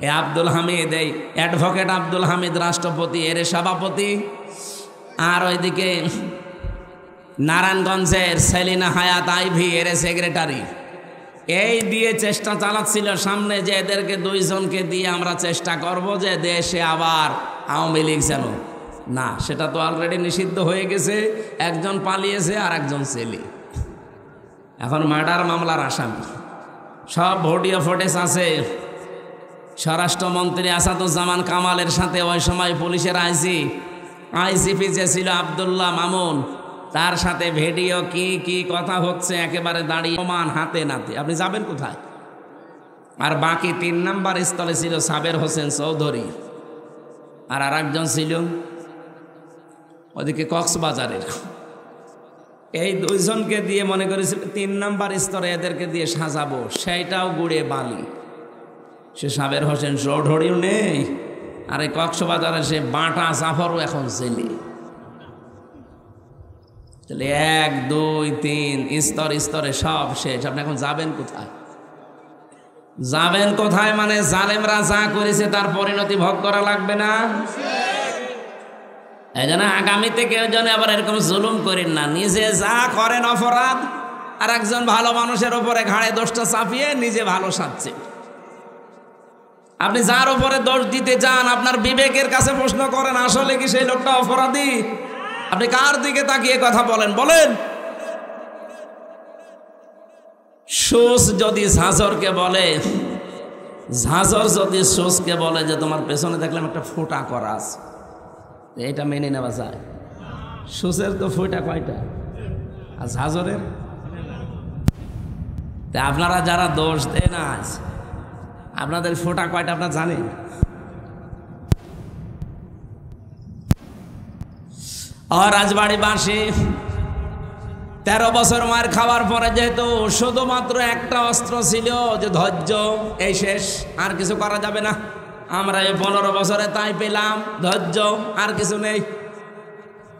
এ আব্দুল হামিদ, এই অ্যাডভোকেট আব্দুল হামিদ রাষ্ট্রপতি, এর সভাপতি, আর ওইদিকে নারায়ণগঞ্জের সেলিনা হায়াত আইভি, এর সেক্রেটারি। এই দিয়ে চেষ্টা চালাচ্ছিল সামনে যে এদেরকে 2 জনকে দিয়ে আমরা চেষ্টা করব যে দেশে আবার আওয়ামী লীগ যেন না, সেটা তো অলরেডি নিষিদ্ধ হয়ে গেছে। একজন পালিয়েছে আর একজন ছেলে এখন মার্ডার মামলার আসামি। সব ভিডিও ফুটেজ আছে। স্বরাষ্ট্রমন্ত্রী আসাদুজ্জামান কামালের সাথে ওই সময় পুলিশের আইজিপি যে ছিল আব্দুল্লাহ মামুন, তার সাথে ভিডিও কি কি কথা হচ্ছে একেবারে দাঁড়িয়ে প্রমাণ হাতে নাতে। আপনি যাবেন কোথায়? আর বাকি 3 নাম্বার স্থলে ছিল সাবের হোসেন চৌধুরী, আর আরেকজন ছিল ওদিকে কক্সবাজারের। এই 2 জনকে দিয়ে মনে করেছিল 3 নাম্বার স্তরে এদেরকে দিয়ে সাজাবো, সেইটাও গুড়ে বালি। সে সাবের হোসেন চৌধুরীও নেই, আর এই কক্সবাজারে সে বাটা জাফরও এখন জেলে। তাহলে 1, 2, 3 স্তরে স্তরে সব শেষ। আপনি এখন যাবেন কোথায়? যাবেন কোথায় মানে জালেমরা যা করেছে তার পরিণতি ভোগ করা লাগবে না? এই জন্য আগামীতে কেউ যেন আবার এরকম জুলুম করেন না। নিজে যা করেন অপরাধ, আর একজন ভালো মানুষের উপরে ঘাড়ে দোষটা চাপিয়ে নিজে ভালো সাজছে। আপনি যার উপরে দোষ দিতে চান, আপনার বিবেকের কাছে প্রশ্ন করেন, আসলে কি সেই লোকটা অপরাধী? আপনি কার দিকে তাকিয়ে কথা বলেন? বলেন। সুস যদি ঝাঁঝরকে বলে, ঝাঁঝর যদি সুসকে বলে যে তোমার পেছনে দেখলাম একটা ফোঁটা করা আছে, এটা মেনে নেওয়া যায়? সুসের তো ফোঁটা কয়টা, আর ঝাঁঝরের? আপনারা যারা দোষ দেন আজ, আপনাদের ফোঁটা কয়টা আপনারা জানেন? রাজবাড়িবাসী 13 বছর মার খাওয়ার পরে যেহেতু শুধুমাত্র একটা অস্ত্র ছিল যে ধৈর্য, এই শেষ, আর কিছু করা যাবে না। আমরা এই 15 বছরে তাই পেলাম, ধৈর্য, আর কিছু নেই।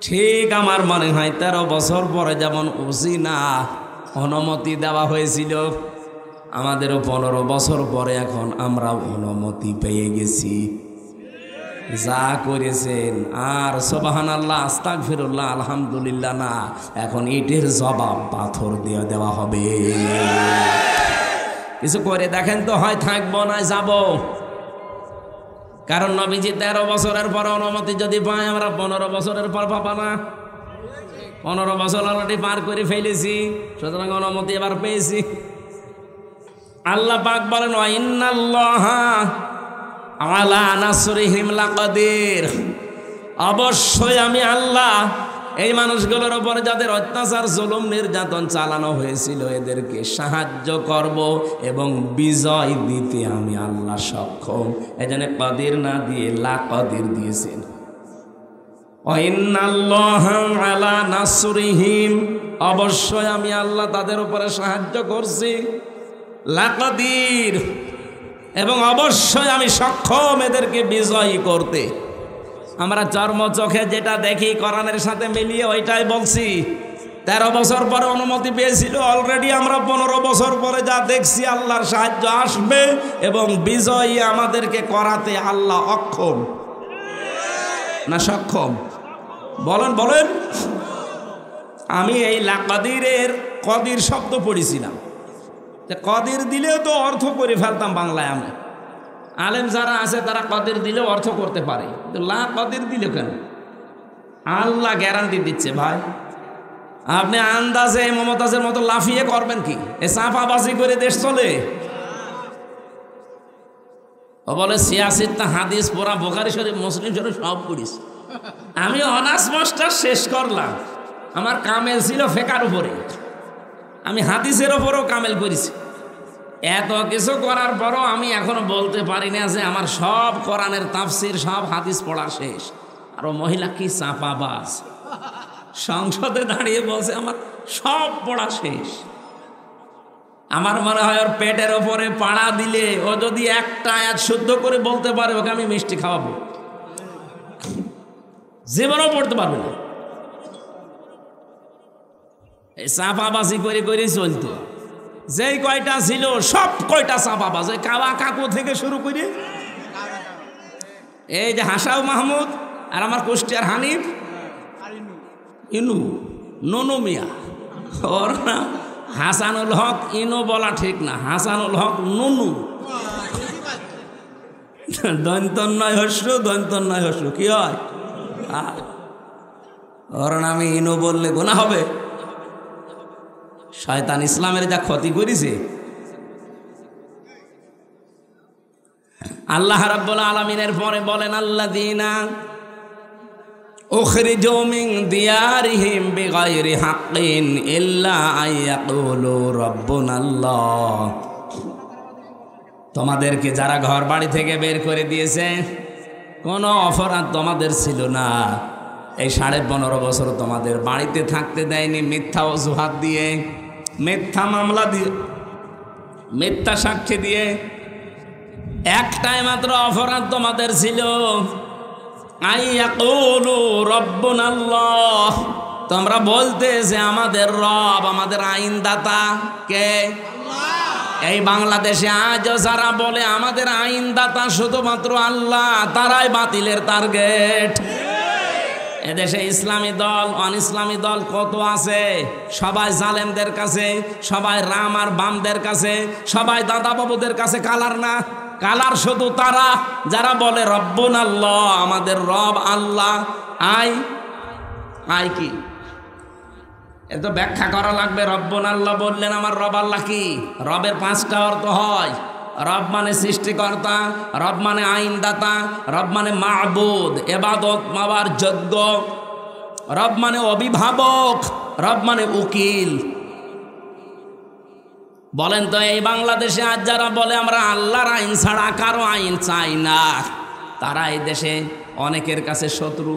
ঠিক আমার মনে হয় 13 বছর পরে যেমন উসিনা অনুমতি দেওয়া হয়েছিল, আমাদেরও 15 বছর পরে এখন আমরা অনুমতি পেয়ে গেছি। যা করেছেন আর সুবহানাল্লাহ, আস্তাগফিরুল্লাহ, আলহামদুলিল্লাহ না, এখন ইটের জবাব পাথর দিয়ে দেওয়া হবে। কিছু করে দেখেন তো, হয় থাকবো না যাব। কারণ নবীজি 13 বছরের পর অনুমতি যদি পায়, আমরা 15 বছরের পর পাবা না। 15 বছর অলরেডি পার করে ফেলেছি, সুতরাং অনুমতি এবার পেয়েছি। আল্লাহ পাক বলেন ওয়া ইন্নাল্লাহা আলা নাসরিহিম লাকাদির, অবশ্যই আমি আল্লাহ এই মানুষগুলোর উপর যাদের অত্যাচার জুলুম নির্যাতন চালানো হয়েছিল এদেরকে সাহায্য করব এবং বিজয় দিতে আমি আল্লাহ সক্ষম। এজন্য কদির না দিয়ে লাকাদির দিয়েছেন। ওয়া ইন্নাল্লাহা আলা নাসরিহিম, অবশ্যই আমি আল্লাহ তাদের উপরে সাহায্য করছি, লাকাদির, এবং অবশ্যই আমি সক্ষম এদেরকে বিজয়ী করতে। আমরা চর্ম চোখে যেটা দেখি কোরআনের সাথে মিলিয়ে ওইটাই বলছি। 13 বছর পরে অনুমতি পেয়েছিল, অলরেডি আমরা 15 বছর পরে যা দেখছি আল্লাহর সাহায্য আসবে এবং বিজয়ী আমাদেরকে করাতে আল্লাহ অক্ষম না সক্ষম? বলেন বলেন। আমি এই লাকাদিরের কদির শব্দ পড়েছিলাম, কদির দিলেও তো অর্থ করে ফেলতাম বাংলায়। আমি আলেম যারা আছে তারা কদির দিলেও অর্থ করতে পারে, কিন্তু লা কদির দিলে কেন? আল্লাহ গ্যারান্টি দিচ্ছে ভাই, আপনি আন্দাজে মমতাজের মতো লাফিয়ে করবেন কি? এ চাপাবাজি করে দেশ চলে? ও বলে সিয়াসিত্তা হাদিস পড়া, বুখারী শরীফ মুসলিম শরীফ সব পড়িস। আমি অনার্স মাস্টার শেষ করলাম, আমার কামেল ছিল ফেকার উপরে, আমি হাদিসের ওপরও কামেল করেছি। এত কিছু করার পরও আমি এখনো বলতে পারি না যে আমার সব কোরআনের তাফসির সব হাদিস পড়া শেষ। আর ও মহিলা কি চাপাবাজ, সংসদে দাঁড়িয়ে বলছে আমার সব পড়া শেষ। আমার মনে হয় ওর পেটের ওপরে পাড়া দিলে ও যদি একটা আয়াত শুদ্ধ করে বলতে পারে ওকে আমি মিষ্টি খাওয়াবো, জীবনও পড়তে পারবে না। এই চাপাবাজি করে করে চলতো, যেই কয়টা ছিল সব কয়টা চাপাবাজ, ওই কাওয়া কাকু থেকে শুরু করে এই যে হাসাও মাহমুদ আর আমার কুষ্টিয়ার হানিফ ইনু ননু মিয়া, ওর নাম হাসানুল হক। ইনু বলা ঠিক না, হাসানুল হক নুনু, দন্তন্নয় হস্য দন্তন্নয় হস্য কি হয়? ওর নামে ইনু বললে গুনাহ হবে। শয়তান ইসলামের যা ক্ষতি করেছে। আল্লাহ রাব্বুল আলামিনের পরে বলেন আল্লাযীনা উখরিজু মিন দিয়ারিহিম বিগাইরি হাক্কিন ইল্লা আইয়াকুলু রাব্বুনাল্লাহ, তোমাদেরকে যারা ঘর বাড়ি থেকে বের করে দিয়েছে কোনো অপরাধ তোমাদের ছিল না, এই 15.5 বছর তোমাদের বাড়িতে থাকতে দেয়নি মিথ্যা অজুহাত দিয়ে, মিথ্যা মামলা দিয়ে, মিথ্যা সাক্ষী দিয়ে। একটাই মাত্র অপরাধ তোমাদের ছিল, আইয়াকুলু রাব্বুনাল্লাহ, তোমরা বলতে যে আমাদের রব, আমাদের আইনদাতা কে? এই বাংলাদেশে আজও যারা বলে আমাদের আইনদাতা শুধুমাত্র আল্লাহ, তারাই বাতিলের টার্গেট। এদেশে ইসলামী দল অন ইসলামী দল কত আছে, সবাই জালেমদের কাছে, সবাই রাম আর বামদের কাছে, সবাই দাদা বাবুদের কাছে। কালার না, কালার শুধু তারা যারা বলে রব্বুনাল্লাহ, আমাদের রব আল্লাহ। আই কি এত ব্যাখ্যা করা লাগবে? রব্বুনাল্লাহ বললেন আমার রব আল্লাহ কি? রবের 5টা অর্থ হয়। রব মানে সৃষ্টিকর্তা, রব মানে আইনদাতা, রব মানে মাবুদ ইবাদত মাওয়ার যোগ্য, রব মানে অভিভাবক, রব মানে উকিল। বলেন তো এই বাংলাদেশে আজ যারা বলে আমরা আল্লাহর আইন ছাড়া কারো আইন চাই না, তারা এই দেশে অনেকের কাছে শত্রু।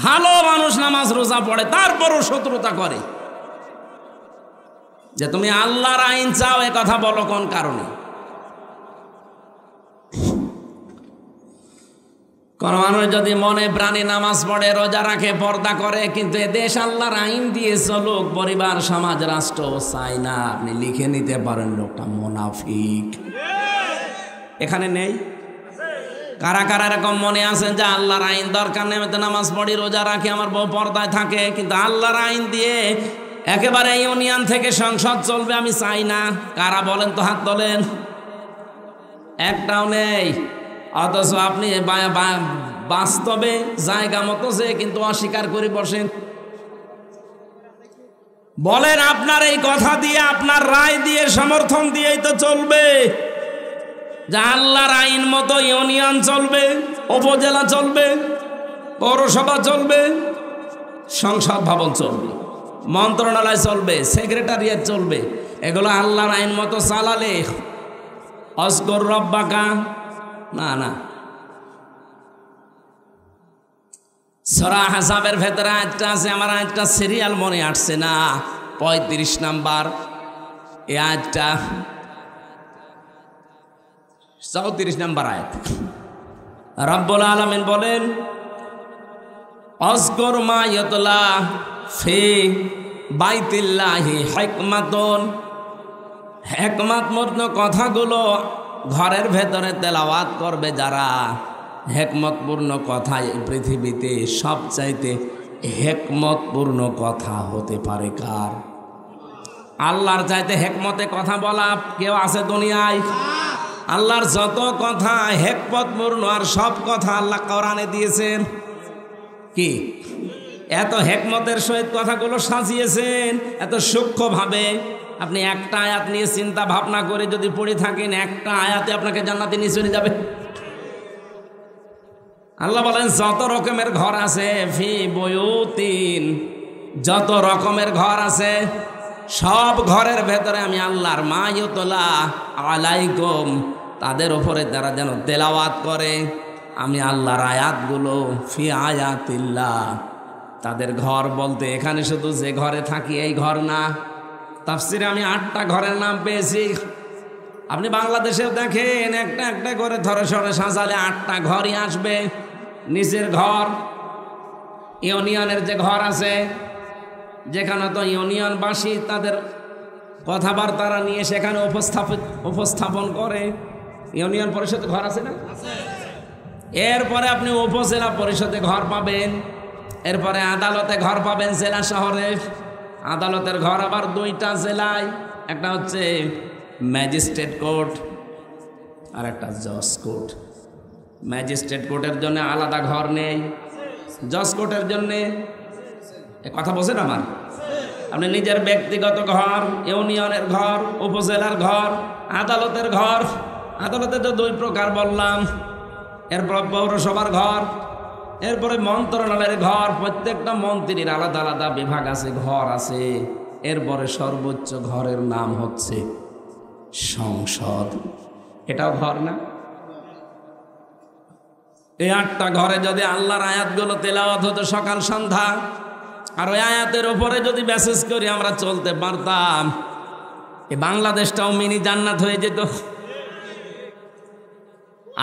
ভালো মানুষ নামাজ রোজা পড়ে তারপরও শত্রুতা করে যে তুমি আল্লাহর আইন চাও, এ কথা বলো কোন কারণে? কোন মানুষ যদি মনে প্রাণে নামাজ পড়ে, রোজা রাখে, পর্দা করে, কিন্তু এ দেশ আল্লাহর আইন দিয়ে চলুক, পরিবার সমাজ রাষ্ট্র চাই না, আপনি লিখে নিতে পারেন লোকটা মুনাফিক। এখানে নেই? কারা কারা এরকম মনে আছেন যে আল্লাহর আইন দরকার নেই, আমি তো নামাজ পড়ি, রোজা রাখি, আমার বউ পর্দায় থাকে, কিন্তু আল্লাহর আইন দিয়ে একেবারে ইউনিয়ন থেকে সংসদ চলবে আমি চাই না? কারা বলেন তো, হাত তোলেন। একটাও নেই। অথচ আপনি বাস্তবে জায়গা মতো যে কিন্তু অস্বীকার করে বসেন। বলেন আপনার এই কথা দিয়ে, আপনার রায় দিয়ে, সমর্থন দিয়েই তো চলবে যে আল্লাহর আইন মতো ইউনিয়ন চলবে, উপজেলা চলবে, পৌরসভা চলবে, সংসদ ভবন চলবে, মন্ত্রণালয় চলবে, সেক্রেটারিয়েট চলবে। এগুলো আল্লাহর আইন মতো চালালে অজগর রব্বাকা না না। সূরা আহজাবের ভেতরে আয়াতটা আছে, আমার আয়াতটা সিরিয়াল মনে আসছে না, 35 নাম্বার এই আয়াতটা, 34 নাম্বার আয়াত। রব্বুল আলামিন বলেন অজগর মা ইয়াতলা ফি বাইতিল্লাহি হিকমাতুন, হিকমতপূর্ণ কথাগুলো ঘরের ভেতরে তেলাওয়াত করবে যারা, হিকমতপূর্ণ কথা এই পৃথিবীতে সবচাইতে হিকমতপূর্ণ কথা হতে পারে কার? আল্লাহর চাইতে হিকমতে কথা বলা কেউ আছে দুনিয়ায়? আল্লাহর যত কথা হিকমতপূর্ণ, আর সব কথা আল্লাহ কোরআনে দিয়েছেন। কি এত হিকমতের সহিত কথাগুলো সাজিয়েছেন, এত সূক্ষ্মভাবে। আপনি একটা আয়াত নিয়ে চিন্তা ভাবনা করে যদি পড়ে থাকেন, একটা আয়াতে আপনাকে জান্নাতে নিয়ে চলে যাবে। আল্লাহ বলেন যত রকমের ঘর আছে, ফি বুয়ুতিন, যত রকমের ঘর আছে, সব ঘরের ভেতরে আমি আল্লাহর মা ইউতলা আলাইকুম, তাদের উপরে তারা যেন তেলাওয়াত করে আমি আল্লাহর আয়াতগুলো, ফি আয়াতিল্লাহ। তাদের ঘর বলতে এখানে শুধু যে ঘরে থাকি এই ঘর না, তাফসিরে আমি 8টা ঘরের নাম পেয়েছি। আপনি বাংলাদেশেও দেখেন একটা একটা করে ধরে সরে সাজালে 8টা ঘরই আসবে। নিচের ঘর, ইউনিয়নের যে ঘর আছে, যেখানে তো ইউনিয়নবাসী তাদের কথাবার্তা নিয়ে সেখানে উপস্থাপন করে, ইউনিয়ন পরিষদে ঘর আছে না? এরপরে আপনি উপজেলা পরিষদে ঘর পাবেন, এরপরে আদালতে ঘর পাবেন জেলা শহরে। আদালতের ঘর আবার 2টা জেলায়, একটা হচ্ছে ম্যাজিস্ট্রেট কোর্ট আর একটা জজ কোর্ট। ম্যাজিস্ট্রেট কোর্টের জন্য আলাদা ঘর নেই, জজ কোর্টের জন্যে। কথা বোঝেন আমার? আপনি নিজের ব্যক্তিগত ঘর, ইউনিয়নের ঘর, উপজেলার ঘর, আদালতের ঘর। আদালতে তো 2 প্রকার বললাম। এরপর পৌরসভার ঘর, এরপরে মন্ত্রণালয়ের ঘর। প্রত্যেকটা মন্ত্রীর আলাদা আলাদা বিভাগ আছে, ঘর আছে। এরপরে সর্বোচ্চ ঘরের নাম হচ্ছে সংসদ। এটাও ঘর না? এই 8টা ঘরে যদি আল্লাহর আয়াতগুলো তেলাওয়াত হতো সকাল সন্ধ্যা, আর ওই আয়াতের ওপরে যদি মেসেজ করি আমরা চলতে পারতাম, এই বাংলাদেশটাও মিনি জান্নাত হয়ে যেত।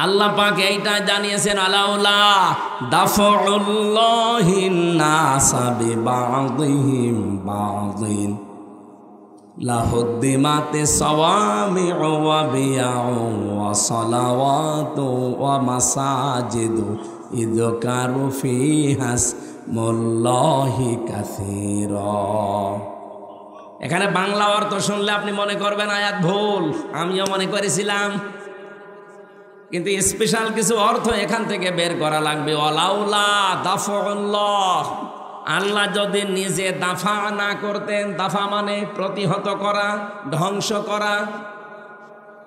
আল্লাহ পাক এইটা জানিয়েছেন, আলাউলা দাফউল্লাহিন নাসা বিবাযিহিম বাযিন লাহুদ্দিমাতি সাওয়ামিউ ওয়া বিয়াউ ওয়া সালাওয়াতু ওয়া মাসাজিদু ইযকারু ফিহা ইসমুল্লাহি কাসীরা। এখানে বাংলা অর্থ শুনলে আপনি মনে করবেন আয়াত ভুল, আমিও মনে করেছিলাম, কিন্তু স্পেশাল কিছু অর্থ এখান থেকে বের করা লাগবে। ওয়ালাউলা দাফউল্লাহ, আল্লাহ যদি নিজে দাফা না করতেন, দাফা মানে প্রতিহত করা, ধ্বংস করা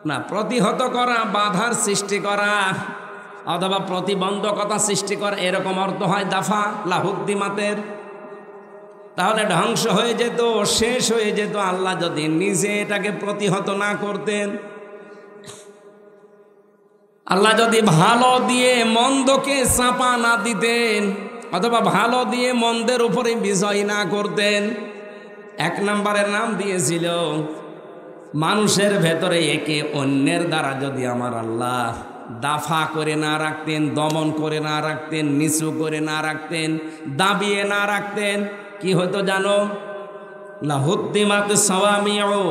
না, প্রতিহত করা, বাধার সৃষ্টি করা অথবা প্রতিবন্ধকতা সৃষ্টি করা, এরকম অর্থ হয় দাফা লাহুদ্দিমাতের। তাহলে ধ্বংস হয়ে যেত, শেষ হয়ে যেত, আল্লাহ যদি নিজে এটাকে প্রতিহত না করতেন। আল্লাহ যদি ভালো দিয়ে মন্দকে চাপা না দিতেন, অথবা ভালো দিয়ে মন্দের উপরে বিজয় না করতেন। 1 নম্বরের নাম দিয়েছিল মানুষের ভেতরে একে অন্যের দ্বারা যদি আমার আল্লাহ দাফা করে না রাখতেন, দমন করে না রাখতেন, নিচু করে না রাখতেন, দাবিয়ে না রাখতেন, কি হতো জানো? লাহুদ্দিমাত সাওয়ামিউ,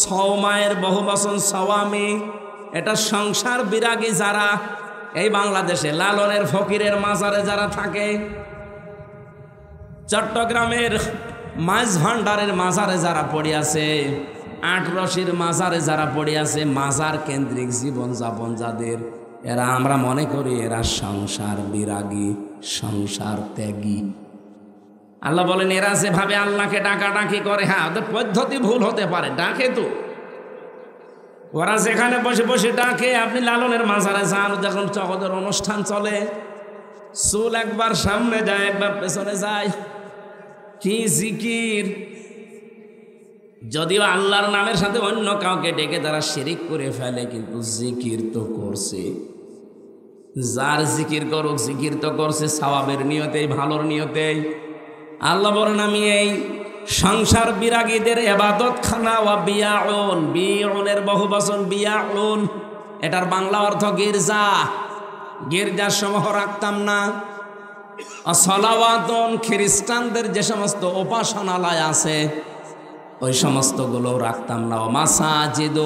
সওমায়ের বহুবচন সাওয়ামি। এটা সংসার বিরাগী যারা এই বাংলাদেশে লালনের ফকিরের মাজারে যারা থাকে, চট্টগ্রামের মাছ ভান্ডারের মাজারে যারা পড়ে আছে, 8 রশির মাজারে যারা পড়ে আছে, মাজার কেন্দ্রিক জীবনযাপন যাদের, এরা আমরা মনে করি এরা সংসার বিরাগী, সংসার ত্যাগী। আল্লাহ বলেন এরা যেভাবে আল্লাহকে ডাকাডাকি করে, হ্যাঁ ওদের পদ্ধতি ভুল হতে পারে, ডাকে তো। ওরা যেখানে বসে বসে ডাকে, আপনি লালনের মাজারে যান, যখন ওদের অনুষ্ঠান চলে, চুল একবার সামনে যায় একবার পেছনে যায়, কি জিকির! যদিও আল্লাহর নামের সাথে অন্য কাউকে ডেকে তারা শিরিক করে ফেলে, কিন্তু জিকির তো করছে। যার জিকির করুক, জিকির তো করছে সওয়াবের নিয়তেই, ভালোর নিয়তেই। আল্লাহ বলেন আমি এই সংসার বিরাগীদের ইবাদত খানা ওয়া বিয়াউন, বিউনের বহু বচন বিয়াউন, এটার বাংলা অর্থ গির্জা। গির্জার সমূহ রাখতাম না। সলাওয়াতুন, খ্রিস্টানদের যে সমস্ত উপাসনালয় আছে ওই সমস্তগুলো রাখতাম না। মাসাজিদ,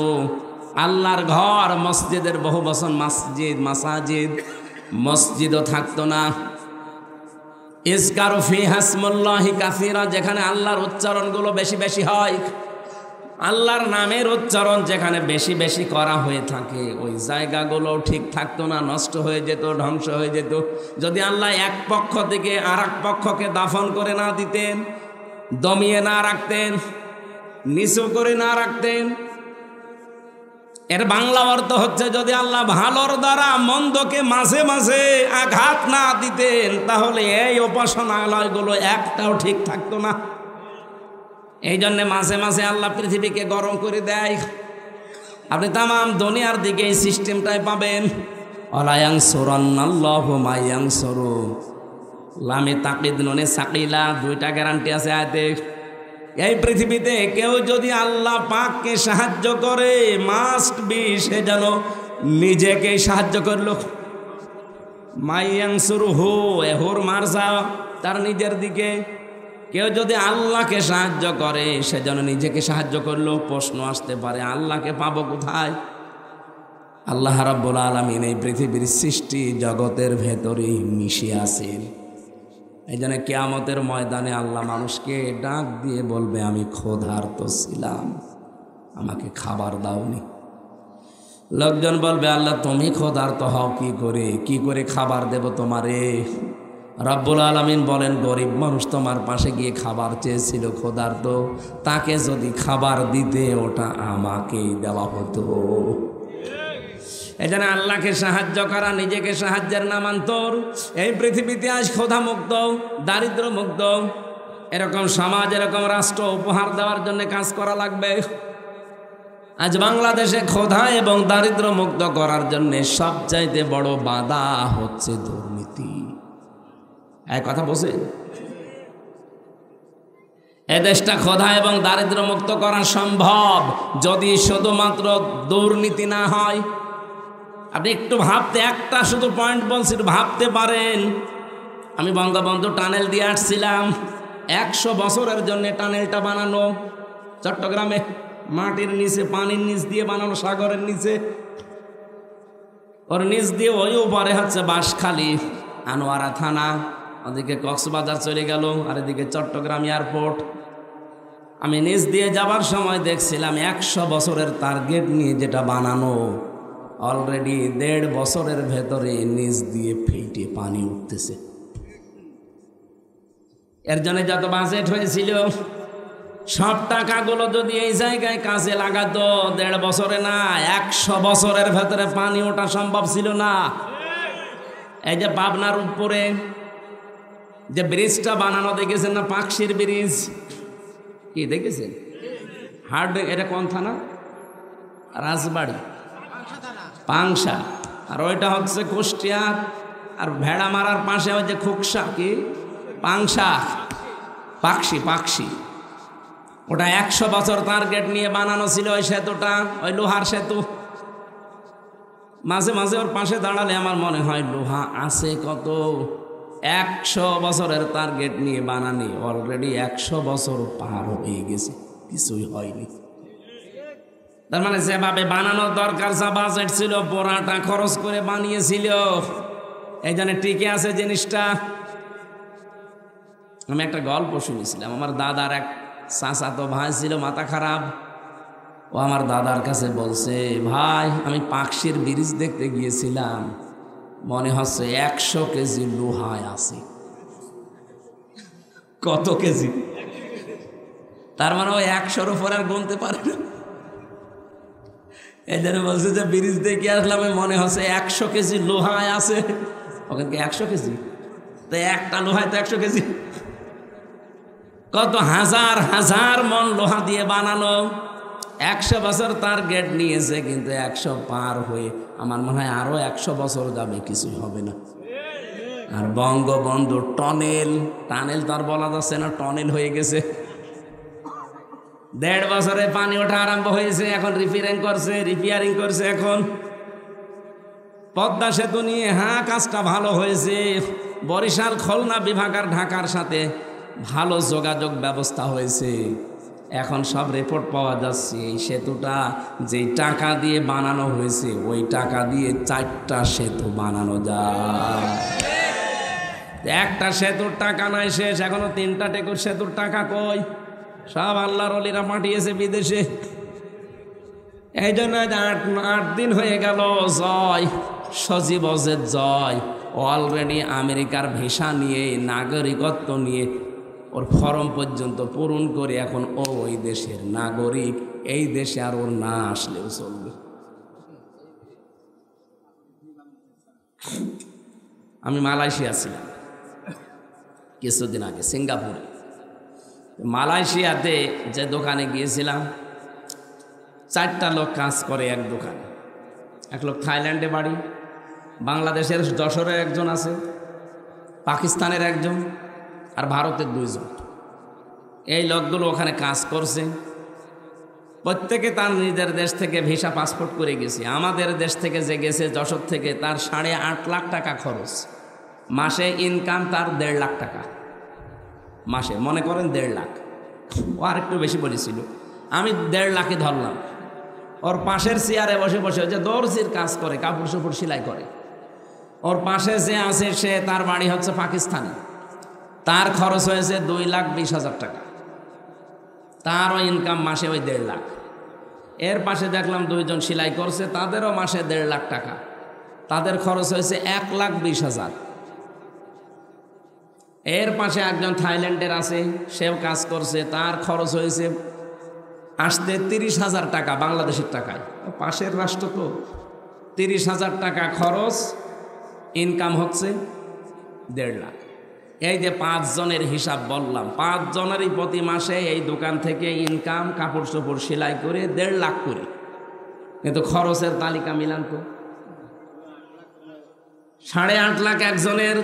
আল্লাহর ঘর, মসজিদের বহু বচন মসজিদ, মাসাজিদ, মসজিদও থাকতো না। ইজকারু ফিহা ইসমুল্লাহি কাসীরা, যেখানে আল্লাহর উচ্চারণগুলো বেশি বেশি হয়, আল্লাহর নামের উচ্চারণ যেখানে বেশি বেশি করা হয়ে থাকে, ওই জায়গাগুলো ঠিক থাকতো না, নষ্ট হয়ে যেত, ধ্বংস হয়ে যেত। যদি আল্লাহ এক পক্ষ থেকে আর এক পক্ষকে দাফন করে না দিতেন, দমিয়ে না রাখতেন, নিচু করে না রাখতেন। এর বাংলা অর্থ হচ্ছে যদি আল্লাহ ভালোর দ্বারা মন্দকে মাঝে মাঝে আঘাত না দিতেন, তাহলে এই উপাসনালয়গুলো একটাও ঠিক থাকতো না। এই জন্যে মাঝে মাঝে আল্লাহ পৃথিবীকে গরম করে দেয়। আপনি তামাম দুনিয়ার দিকে এই সিস্টেমটাই পাবেন। অলায়াং সুরান্নাল্লাহু মায়াং সরু, লামে তাকিদ নুনে সাকিলা, দুইটা গ্যারান্টি আছে আয়াতে। এই পৃথিবীতে কেউ যদি আল্লাহ পাককে সাহায্য করে, মাস্ট বি সে যেন নিজেকে সাহায্য করলো। মাইয়াং সুরু হু, এহুর মারসা, তার নিজের দিকে। কেউ যদি আল্লাহকে সাহায্য করে, সে যেন নিজেকে সাহায্য করলো। প্রশ্ন আসতে পারে আল্লাহকে পাবো কোথায়? আল্লাহ রাব্বুল আলামিন এই পৃথিবীর সৃষ্টি জগতের ভেতরেই মিশে আছেন। এই জন্য কিয়ামতের ময়দানে আল্লাহ মানুষকে ডাক দিয়ে বলবে আমি ক্ষুধার্ত ছিলাম, আমাকে খাবার দাওনি। লোকজন বলবে আল্লাহ তুমি ক্ষুধার্ত হও কি করে, কি করে খাবার দেব তোমারে? রব্বুল আলামিন বলেন গরিব মানুষ তোমার পাশে গিয়ে খাবার চেয়েছিল, ক্ষুধার্ত, তাকে যদি খাবার দিতে ওটা আমাকেই দেওয়া হতো। এই জন্য আল্লাহকে সাহায্য করা নিজেকে সাহায্যের নামান্তর। এই পৃথিবীতে আজ ক্ষুধা মুক্ত, দারিদ্র মুক্ত এরকম সমাজ, এরকম রাষ্ট্র উপহার দেওয়ার জন্য কাজ করা লাগবে। আজ বাংলাদেশে ক্ষুধা এবং দারিদ্র মুক্ত করার জন্য সবচাইতে বড় বাধা হচ্ছে দুর্নীতি। এক কথা বলছেন, এ দেশটা ক্ষুধা এবং দারিদ্র মুক্ত করা সম্ভব যদি শুধুমাত্র দুর্নীতি না হয়। আপনি একটু ভাবতে, একটা শুধু পয়েন্ট বলছি, ভাবতে পারেন। আমি বঙ্গবন্ধু টানেল দিয়ে আসছিলাম, 100 বছরের জন্য টানেলটা বানানো চট্টগ্রামে, মাটির নিচে, পানির নিচ দিয়ে বানানো, সাগরের নিচে, ওর নিচ দিয়ে ওই উপরে হচ্ছে বাঁশখালী, আনোয়ারা থানা, ওদিকে কক্সবাজার চলে গেল, আর এদিকে চট্টগ্রাম এয়ারপোর্ট। আমি নিচ দিয়ে যাবার সময় দেখছিলাম 100 বছরের টার্গেট নিয়ে যেটা বানানো, অলরেডি 1.5 বছরের ভেতরে নিচ দিয়ে ফেটে পানি উঠতেছে। এর জন্য যত বাজেট হয়েছিল, সব টাকাগুলো যদি এই জায়গায় কাজে লাগাতো, 1.5 বছরে না 100 বছরের ভেতরে পানি ওঠা সম্ভব ছিল না। এই যে পাবনার উপরে যে ব্রিজটা বানানো দেখেছেন না, পাকশির ব্রিজ, কি দেখেছেন? হার্ড, এটা কোন থানা? রাজবাড়ি, পাংশা। আর ওইটা হচ্ছে কুষ্টিয়া। আর ভেড়া মারার পাশে ওই যে খুকসা, কি পাংশা, পাকশি, পাকশি। ওটা 100 বছর টার্গেট নিয়ে বানানো ছিল ওই সেতুটা, ওই লোহার সেতু। মাঝে মাঝে ওর পাশে দাঁড়ালে আমার মনে হয় লোহা আছে কত। 100 বছরের টার্গেট নিয়ে বানানি, অলরেডি 100 বছর পার হয়ে গেছে, কিছুই হয়নি। তার মানে যেভাবে বানানোর দরকার, যা বাজেট ছিল, পুরাটা খরচ করে বানিয়েছিল, এই জন্য টিকে আছে জিনিসটা। আমি একটা গল্প শুনেছিলাম, আমার দাদার এক চাচাতো ভাই ছিল মাথা খারাপ। ও আমার দাদার কাছে বলছে, ভাই আমি পাকশির ব্রিজ দেখতে গিয়েছিলাম, মনে হচ্ছে 100 কেজি লোহায় আছে। কত কেজি? তার মানে ও 100-র উপর আর গুনতে পারে না। এই জন্য বলছে যে ব্রিজ দেখে আসলাম, মনে হচ্ছে 100 কেজি লোহায় আছে। ওখানে 100 কেজি? তো একটা লোহায় তো 100 কেজি। কত হাজার হাজার মন লোহা দিয়ে বানানো। 100 বছর তার গেট নিয়েছে, কিন্তু 100 পার হয়ে আমার মনে হয় আরো 100 বছর যাবে, কিছুই হবে না। আর বঙ্গবন্ধু টানেল তার বলা যাচ্ছে না, টনেল হয়ে গেছে। 1.5 বছরে পানি ওঠা আরম্ভ হয়েছে, এখন রিপেয়ারিং করছে। এখন পদ্মা সেতু নিয়ে কাজটা ভালো হয়েছে। বরিশাল, খুলনা বিভাগ আর ঢাকার সাথে ভালো যোগাযোগ ব্যবস্থা হয়েছে। এখন সব রিপোর্ট পাওয়া যাচ্ছে এই সেতুটা যেই টাকা দিয়ে বানানো হয়েছে, ওই টাকা দিয়ে 4টা সেতু বানানো যায়। একটা সেতুর টাকা নাই শেষ, এখনো 3টা টেকুর সেতুর টাকা কই? সব আল্লাহর ওলিরা পাঠিয়েছে বিদেশে। এই জন্য 8 দিন হয়ে গেল জয় সজীব অজেদ জয় অলরেডি আমেরিকার ভিসা নিয়ে, নাগরিকত্ব নিয়ে ওর ফর্ম পর্যন্ত পূরণ করে এখন ও ওই দেশের নাগরিক। এই দেশে আর ওর না আসলেও চলবে। আমি মালয়েশিয়া ছিলাম কিছুদিন আগে, সিঙ্গাপুরে। মালয়েশিয়াতে যে দোকানে গিয়েছিলাম, 4টা লোক কাজ করে এক দোকানে। এক লোক থাইল্যান্ডে বাড়ি, বাংলাদেশের যশোরের একজন আছে, পাকিস্তানের একজন, আর ভারতের 2 জন। এই লোকগুলো ওখানে কাজ করছে। প্রত্যেকে তার নিজের দেশ থেকে ভিসা পাসপোর্ট করে গেছে। আমাদের দেশ থেকে যে গেছে যশোর থেকে, তার 8.5 লাখ টাকা খরচ। মাসে ইনকাম তার 1.5 লাখ টাকা মাসে, মনে করেন 1.5 লাখ। ও আর একটু বেশি বলেছিল, আমি 1.5 লাখই ধরলাম। ওর পাশের চেয়ারে বসে বসে, যে দর্জির কাজ করে, কাপড় চোপড় সেলাই করে, ওর পাশে যে আছে সে, তার বাড়ি হচ্ছে পাকিস্তানে। তার খরচ হয়েছে 2,20,000 টাকা। তারও ইনকাম মাসে ওই 1.5 লাখ। এর পাশে দেখলাম 2 জন সেলাই করছে, তাদেরও মাসে 1.5 লাখ টাকা। তাদের খরচ হয়েছে 1,20,000। এর পাশে একজন থাইল্যান্ডের আছে, সেও কাজ করছে, তার খরচ হয়েছে আসতে 30,000 টাকা বাংলাদেশের টাকায়। পাশের রাষ্ট্র তো। 30,000 টাকা খরচ, ইনকাম হচ্ছে 1.5 লাখ। এই যে 5 জনের হিসাব বললাম, 5 জনেরই প্রতি মাসে এই দোকান থেকে ইনকাম, কাপড় চোপড় সেলাই করে 1.5 লাখ করে। কিন্তু খরচের তালিকা মিলান তো। 8.5 লাখ একজনের,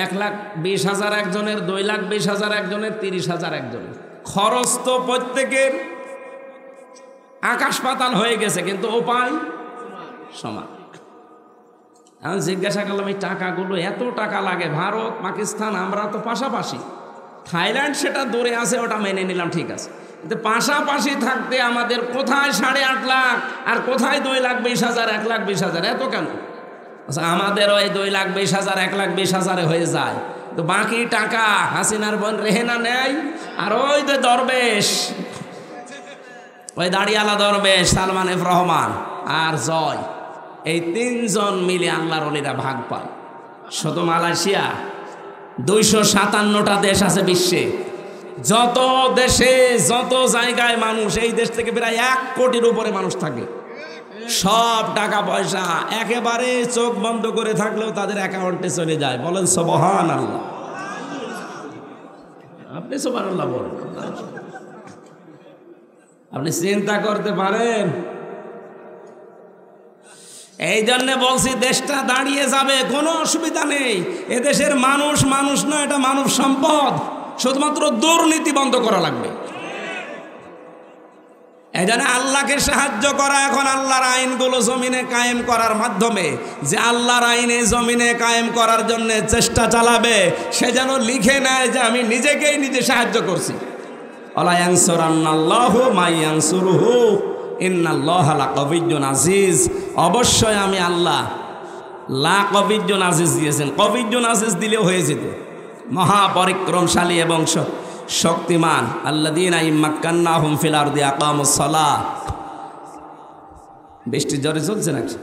1,20,000 একজনের, 2,20,000 একজনের, 30,000 একজনের। খরচ তো প্রত্যেকের আকাশ পাতাল হয়ে গেছে, কিন্তু উপায় সমান। আমি জিজ্ঞাসা করলাম, এই টাকাগুলো, এত টাকা লাগে? ভারত, পাকিস্তান, আমরা তো পাশাপাশি। থাইল্যান্ড সেটা দূরে আছে, ওটা মেনে নিলাম, ঠিক আছে। কিন্তু পাশাপাশি থাকতে আমাদের কোথায় 8.5 লাখ আর কোথায় 2,20,000, 1,20,000? এত কেন? আচ্ছা, আমাদেরও এই 2,20,000, 1,20,000 হয়ে যায়, তো বাকি টাকা হাসিনার বোন রেহেনা নেয়। আর ওই যে দরবেশ, ওই দাড়িওয়ালা দরবেশ সালমান এফ রহমান আর জয়, এই 3 জন মিলে আল্লাহর ওলিরা ভাগ পায়। শুধু মালয়েশিয়া 257টা দেশ আছে বিশ্বে। যত দেশে, যত জায়গায় মানুষ, এই দেশ থেকে প্রায় 1 কোটির উপরে মানুষ থাকে। সব টাকা পয়সা একেবারে চোখ বন্ধ করে থাকলেও তাদের অ্যাকাউন্টে চলে যায়। বলেন সুবহানাল্লাহ। আপনি সুবহানাল্লাহ বলেন। আপনি চিন্তা করতে পারেন? এই জন্য বলছি, দেশটা দাঁড়িয়ে যাবে, কোনো অসুবিধা নেই। এদেশের মানুষ মানুষ না, এটা মানব সম্পদ। শুধুমাত্র দুর্নীতি বন্ধ করা লাগবে। এই জন্য আল্লাহকে সাহায্য করা, এখন আল্লাহর আইনগুলো জমিনে কায়েম করার মাধ্যমে, যে আল্লাহর আইনে জমিনে কায়েম করার জন্য চেষ্টা চালাবে, সে যেন লিখে নেয় যে আমি নিজেকেই নিজে সাহায্য করছি। আলা ইয়ানসুরান্নাল্লাহু মাই ইয়ানসুরুহু ইন্নাল্লাহা লাকাবিয়্যুন আজিজ। অবশ্যই আমি আল্লাহ লাকাবিয়্যুন আজিজ দিয়েছেন। কবিয়্যুন আজিজ দিলেও হয়ে যেত, মহাপরিক্রমশালী এবং শক্তিমান। আল্লাযীনা ইম্মাক্কান্নাহুম ফিল আরদি আকামুস সালাহ। বৃষ্টির জ্বরে চলছে নাকি?